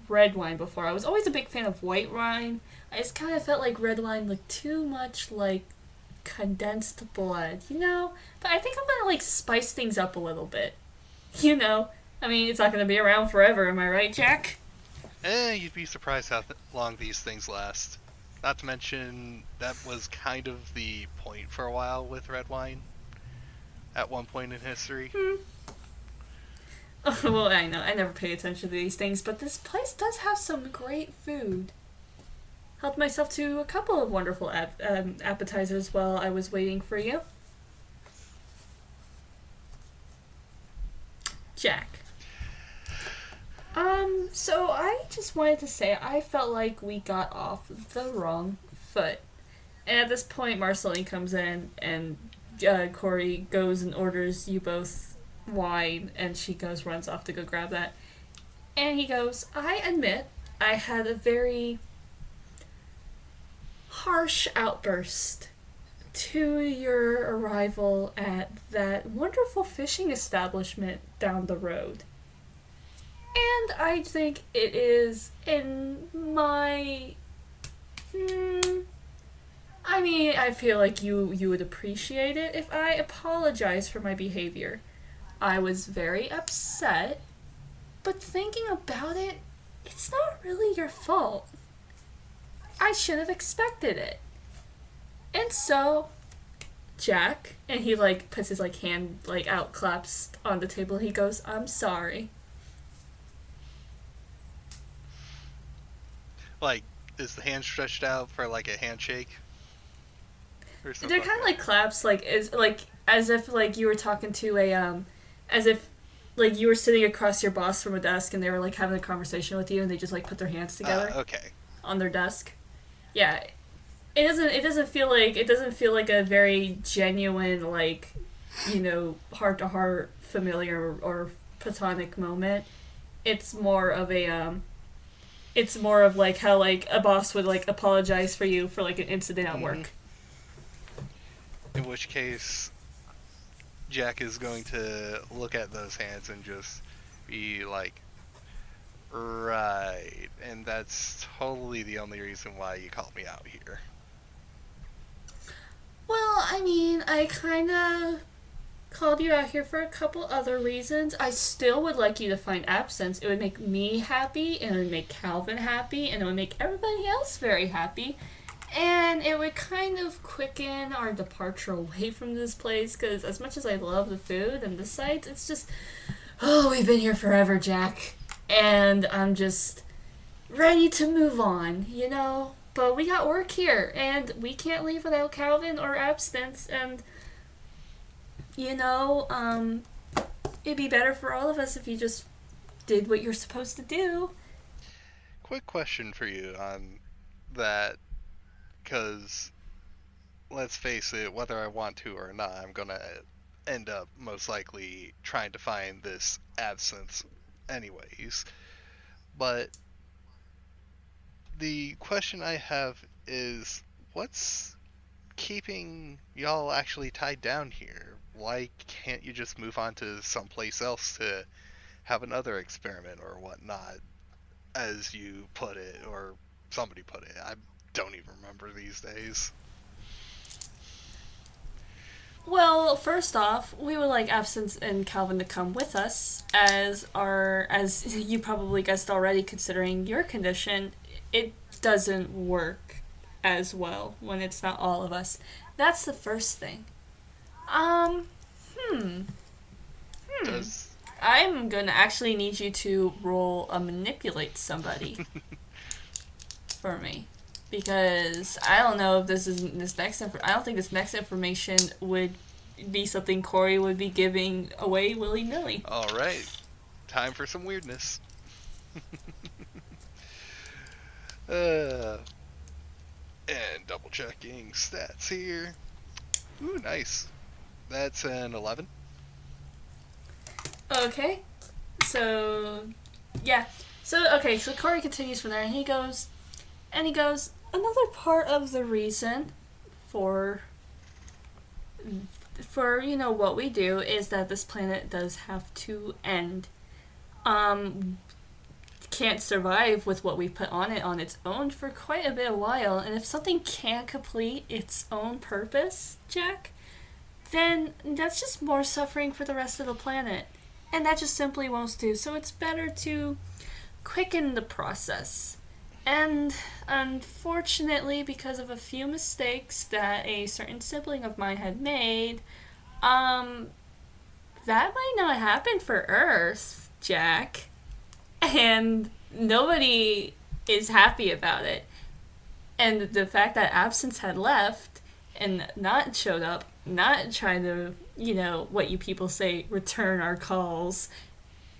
red wine before. I was always a big fan of white wine. I just kind of felt like red wine looked too much like condensed blood, you know? But I think I'm gonna like spice things up a little bit. You know? I mean, it's not gonna be around forever, am I right, Jack? You'd be surprised how long these things last. Not to mention, that was kind of the point for a while with red wine. At one point in history. Oh, well, I know. I never pay attention to these things, but this place does have some great food. Helped myself to a couple of wonderful appetizers while I was waiting for you. Jack. So I just wanted to say I felt like we got off the wrong foot. And at this point, Marceline comes in, and Corey goes and orders you both wine, and she runs off to go grab that. And he goes, I admit I had a very harsh outburst to your arrival at that wonderful fishing establishment down the road. And I think it is in my... I mean, I feel like you would appreciate it if I apologize for my behavior. I was very upset, But thinking about it, it's not really your fault. I should have expected it. And so, Jack, and he like puts his like hand like out, claps on the table, he goes, I'm sorry. Like, is the hand stretched out for like a handshake? Or something They're kind of like claps, like is like as if like you were talking to a as if like you were sitting across your boss from a desk and they were like having a conversation with you and they just like put their hands together Okay. on their desk. Yeah, it doesn't feel like a very genuine like, you know, heart to heart familiar or platonic moment. It's more of a it's more of like how like a boss would like apologize for you for like an incident at work. In which case, Jack is going to look at those hands and just be like, right. And that's totally the only reason why you called me out here. Well, I mean, I kind of called you out here for a couple other reasons. I still would like you to find absence. It would make me happy, and it would make Calvin happy, and it would make everybody else very happy. And it would kind of quicken our departure away from this place, because as much as I love the food and the sights, it's just, oh, we've been here forever, Jack. And I'm just ready to move on, you know? But we got work here, and we can't leave without Calvin or abstinence, and, you know, it'd be better for all of us if you just did what you're supposed to do. Quick question for you on that, because let's face it, whether I want to or not, I'm gonna end up most likely trying to find this absence anyways. But the question I have is, what's keeping y'all actually tied down here? Why can't you just move on to someplace else to have another experiment or whatnot, as you put it, or somebody put it? I don't even remember these days. Well, first off, we would like Absence and Calvin to come with us, as you probably guessed already, considering your condition, it doesn't work as well when it's not all of us. That's the first thing. Does I'm gonna actually need you to roll a manipulate somebody for me. Because I don't know if I don't think this next information would be something Corey would be giving away willy-nilly. Alright, time for some weirdness. And double checking stats here. Ooh, nice. That's an 11. Okay. So, yeah. So Corey continues from there, and he goes, another part of the reason for you know what we do is that this planet does have to end. Can't survive with what we put on it on its own for quite a bit of while, and if something can't complete its own purpose, Jack, then that's just more suffering for the rest of the planet, and that just simply won't do. So it's better to quicken the process. And unfortunately, because of a few mistakes that a certain sibling of mine had made, that might not happen for Earth, Jack. And nobody is happy about it. And the fact that Absence had left and not showed up, not trying to, you know, what you people say, return our calls,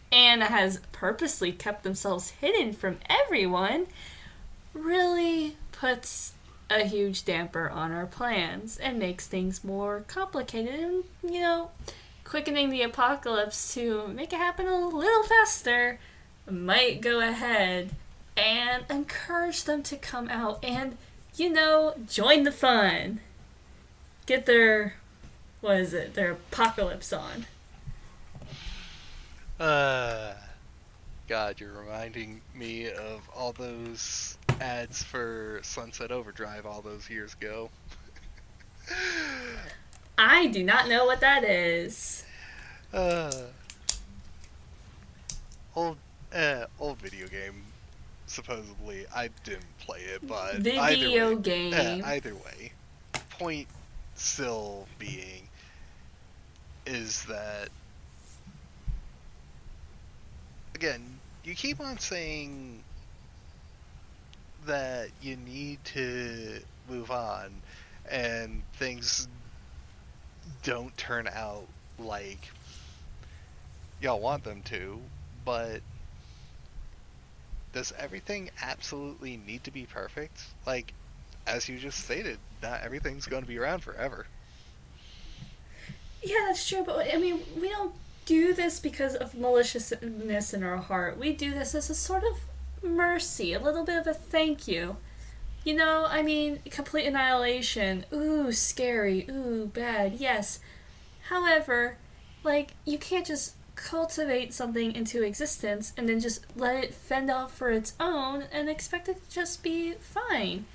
and has purposely kept themselves hidden from everyone, really puts a huge damper on our plans and makes things more complicated and, you know, quickening the apocalypse to make it happen a little faster might go ahead and encourage them to come out and, you know, join the fun. Get their apocalypse on. God, you're reminding me of all those ads for Sunset Overdrive all those years ago. I do not know what that is. Old Old video game. Supposedly, I didn't play it, but Video game. either way, point still being is that again, you keep on saying that you need to move on, and things don't turn out like y'all want them to, but does everything absolutely need to be perfect? Like, as you just stated, not everything's going to be around forever. Yeah, that's true, but I mean, we don't do this because of maliciousness in our heart. We do this as a sort of mercy, a little bit of a thank you. You know, I mean, complete annihilation. Ooh, scary. Ooh, bad. Yes. However, like, you can't just cultivate something into existence and then just let it fend off for its own and expect it to just be fine.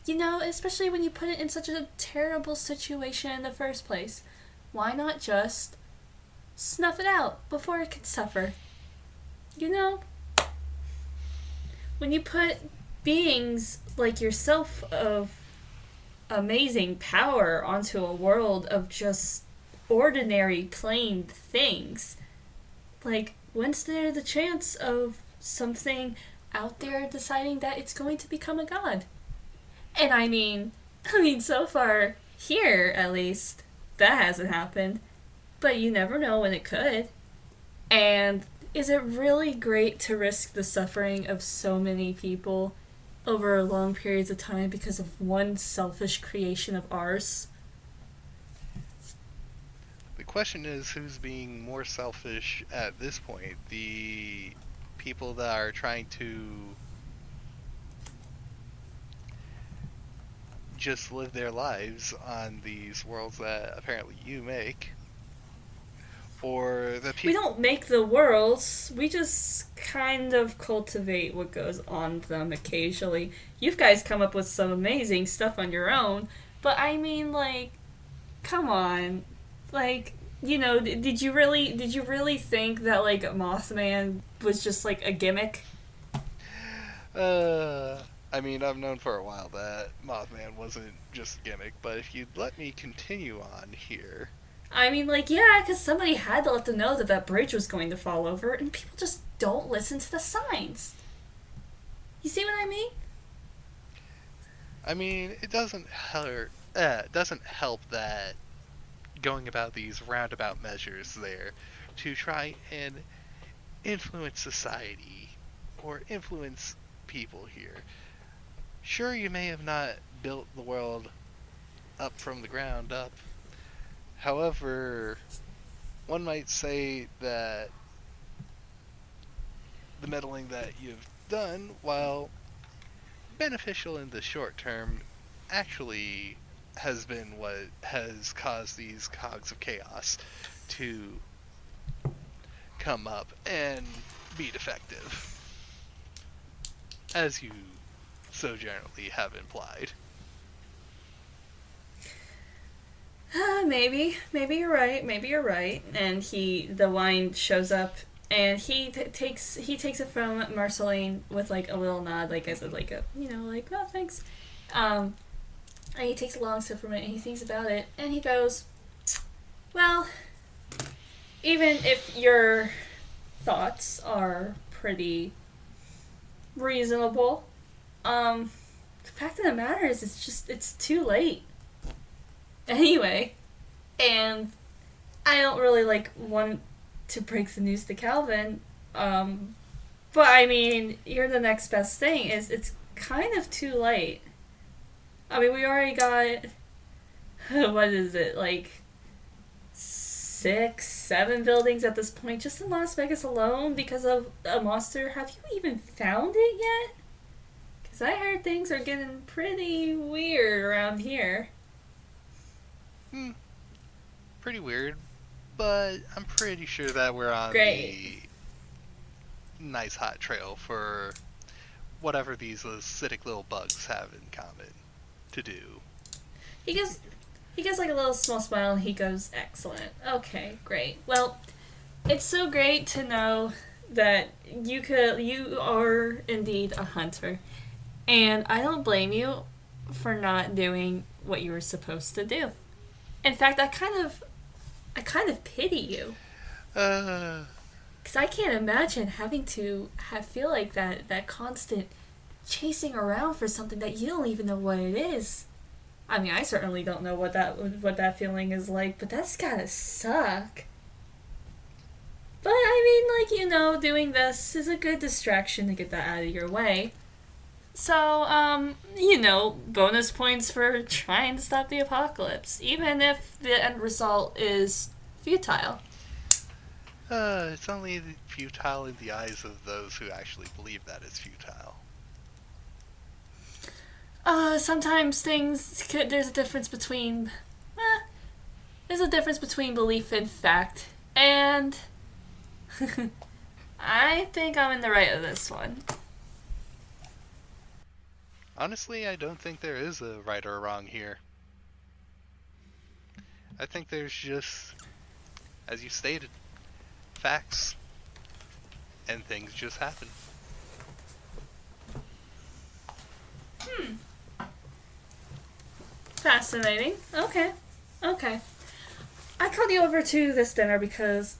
You know, especially when you put it in such a terrible situation in the first place. Why not just snuff it out before it can suffer? You know? When you put beings like yourself of amazing power onto a world of just ordinary, plain things, like, when's there the chance of something out there deciding that it's going to become a god? And I mean, so far, here, at least, that hasn't happened. But you never know when it could. And is it really great to risk the suffering of so many people over long periods of time because of one selfish creation of ours? The question is who's being more selfish at this point? The people that are trying to just live their lives on these worlds that apparently you make, or the people. We don't make the worlds, we just kind of cultivate what goes on them occasionally. You guys come up with some amazing stuff on your own, but I mean, like, come on. Like, you know, did you really think that, like, Mothman was just, like, a gimmick? I mean, I've known for a while that Mothman wasn't just a gimmick, but if you'd let me continue on here. I mean, like, yeah, because somebody had to let them know that that bridge was going to fall over, and people just don't listen to the signs. You see what I mean? I mean, it doesn't hurt. Doesn't help that going about these roundabout measures there to try and influence society or influence people here. Sure, you may have not built the world up from the ground up. However, one might say that the meddling that you've done, while beneficial in the short term, actually has been what has caused these cogs of chaos to come up and be defective, as you so generally have implied. Maybe you're right. And the wine shows up, and he takes it from Marceline with, like, a little nod, like, as a, like, a, you know, like, oh, thanks. And he takes a long sip from it, and he thinks about it, and he goes, well, even if your thoughts are pretty reasonable, the fact of the matter is, it's too late. Anyway, and I don't really, like, want to break the news to Calvin, but I mean, you're the next best thing. It's kind of too late. I mean, we already got, what is it, like, 6, 7 buildings at this point, just in Las Vegas alone, because of a monster. Have you even found it yet? Because I heard things are getting pretty weird around here. Pretty weird, but I'm pretty sure that we're on Great. the nice hot trail for whatever these acidic little bugs have in common to do. He gives like a little small smile, and he goes, excellent. Okay, great. Well, it's so great to know that you are indeed a hunter, and I don't blame you for not doing what you were supposed to do. In fact, I kind of pity you. Because I can't imagine having to feel like that constant chasing around for something that you don't even know what it is. I mean, I certainly don't know what that feeling is like, but that's gotta suck. But I mean, doing this is a good distraction to get that out of your way. So, bonus points for trying to stop the apocalypse, even if the end result is futile. It's only futile in the eyes of those who actually believe that it's futile. Sometimes there's a difference between belief and fact, and I think I'm in the right of this one. Honestly, I don't think there is a right or wrong here. I think there's just, as you stated, facts, and things just happen. Fascinating. Okay. I called you over to this dinner because,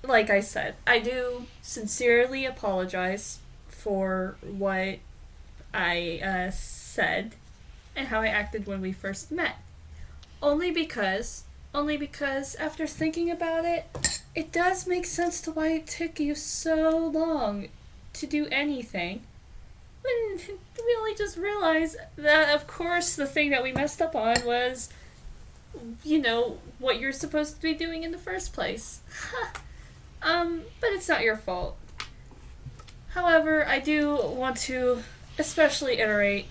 like I said, I do sincerely apologize for what I said and how I acted when we first met. Only because after thinking about it, it does make sense to why it took you so long to do anything. When we only just realized that, of course, the thing that we messed up on was, what you're supposed to be doing in the first place. But it's not your fault. However, I do want to especially iterate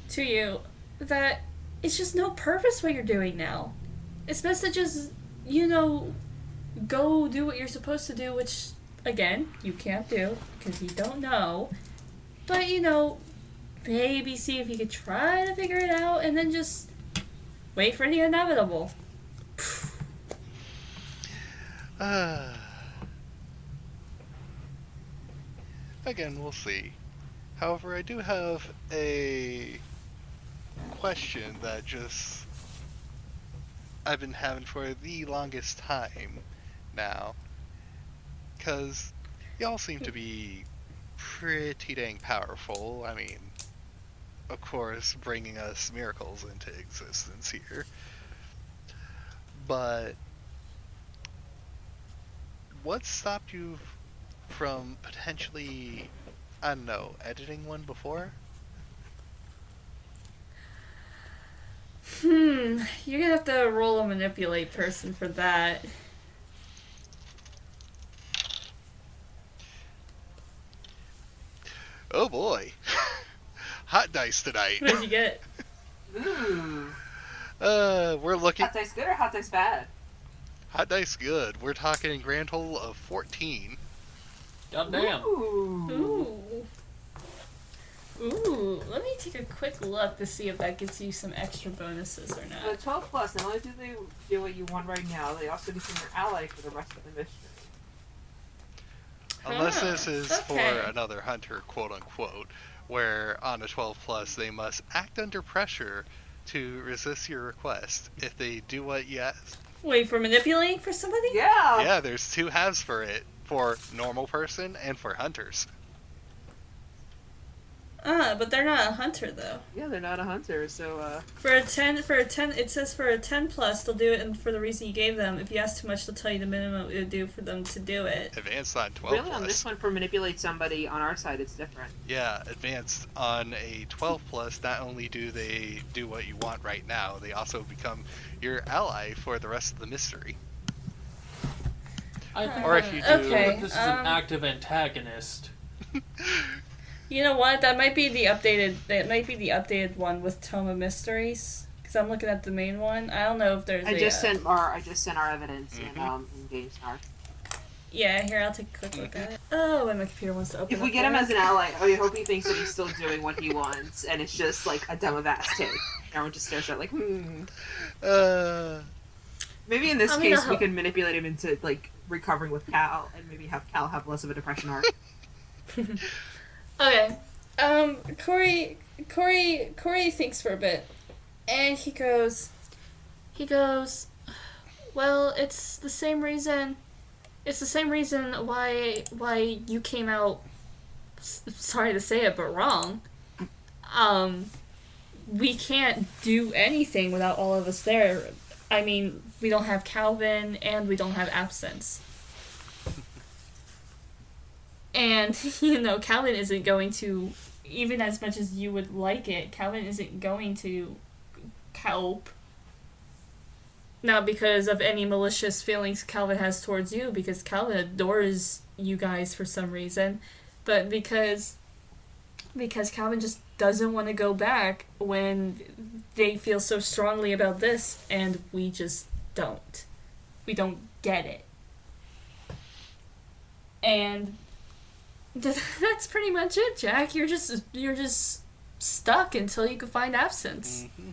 to you that it's just no purpose what you're doing now. It's best to just, go do what you're supposed to do, which, again, you can't do because you don't know. But, maybe see if you could try to figure it out and then just wait for the inevitable. Again, we'll see. However, I do have a question that I've been having for the longest time now. Because y'all seem to be pretty dang powerful. I mean, of course, bringing us miracles into existence here. But what stopped you from potentially, I don't know, editing one before? You're gonna have to roll a manipulate person for that. Oh boy. Hot dice tonight. What did you get? Ooh. We're looking. Hot dice good or hot dice bad? Hot dice good. We're talking grand total of 14. Goddamn. Ooh. Ooh, let me take a quick look to see if that gets you some extra bonuses or The not. 12 plus, not only do they do what you want right now, they also become your ally for the rest of the mission. Unless this is okay. for another hunter, quote unquote, where on a 12 plus they must act under pressure to resist your request. If they do what you ask. Wait, for manipulating for somebody? Yeah! Yeah, there's two halves for it. For normal person and for hunters. But they're not a hunter though. Yeah, they're not a hunter, so, For a 10, it says for a 10 plus, they'll do it and for the reason you gave them. If you ask too much, they'll tell you the minimum it would do for them to do it. Advanced on 12 really plus. on this one, for manipulate somebody, on our side, it's different. Yeah, advanced on a 12 plus, not only do they do what you want right now, they also become your ally for the rest of the mystery. I think Or if you do, Okay, this is an active antagonist. You know what? That might be the updated. That might be the updated one with Tome of Mysteries. Because I'm looking at the main one. I don't know if there's. I just sent our evidence in GameStar. Yeah, here I'll take a quick look at it. Oh, and my computer wants to open. If we get him as an ally, I hope he thinks that he's still doing what he wants, and it's just like a dumb of ass take. Everyone just stares at it like, Maybe in this I mean, case we can manipulate him into like recovering with Cal, and maybe have Cal have less of a depression arc. Okay. Corey thinks for a bit, and he goes, well, it's the same reason why you came out, sorry to say it, but wrong. We can't do anything without all of us there. I mean, we don't have Calvin, and we don't have Absence. And, Calvin isn't going to, even as much as you would like it, Calvin isn't going to help. Not because of any malicious feelings Calvin has towards you, because Calvin adores you guys for some reason, but because Calvin just doesn't want to go back when they feel so strongly about this, and we just don't. We don't get it. And that's pretty much it, Jack. You're just stuck until you can find Absence. Mm-hmm.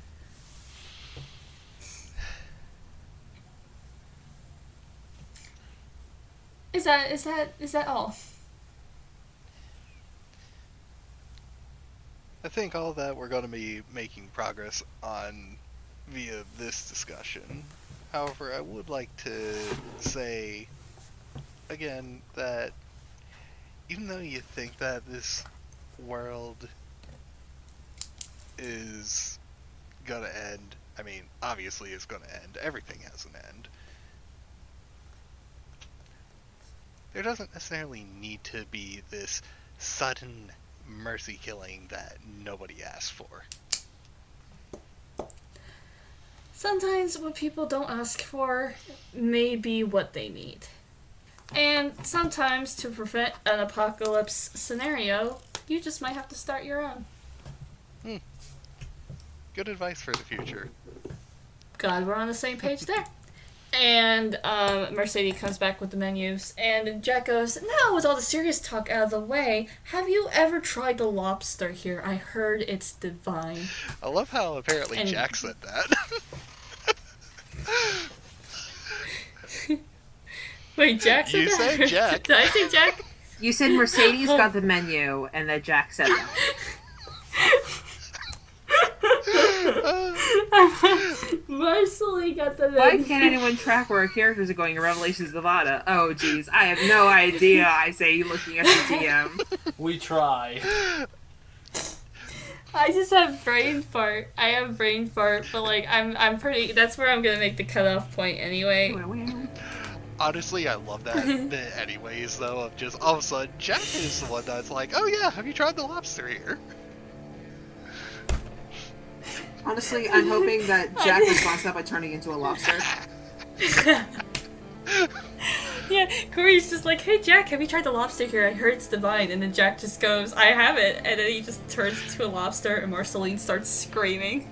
Is that all? I think all that we're going to be making progress on via this discussion. However, I would like to say again that even though you think that this world is gonna end, I mean, obviously it's gonna end. Everything has an end. There doesn't necessarily need to be this sudden mercy killing that nobody asked for. Sometimes what people don't ask for may be what they need. And sometimes to prevent an apocalypse scenario, you just might have to start your own. Good advice for the future. God, we're on the same page there. And Mercedes comes back with the menus, and Jack goes, now with all the serious talk out of the way, have you ever tried the lobster here? I heard it's divine. I love how apparently And- Jack said that. Wait, Jack said You that? said Jack. Did I say Jack? You said Mercedes got the menu, and that Jack said that. Marcelly got the Why menu. can't anyone track where our characters are going in Revelations Nevada? Oh, geez, I have no idea, I say, looking at the DM. We try. I just have brain fart. I have brain fart, but like I'm pretty. That's where I'm gonna make the cutoff point anyway. Honestly, I love that bit anyways, though, of just all of a sudden, Jack is the one that's like, oh yeah, have you tried the lobster here? Honestly, I'm hoping that Jack responds to that by turning into a lobster. Yeah, Corey's just like, hey Jack, have you tried the lobster here? I heard it's divine. And then Jack just goes, I have it. And then he just turns into a lobster, and Marceline starts screaming.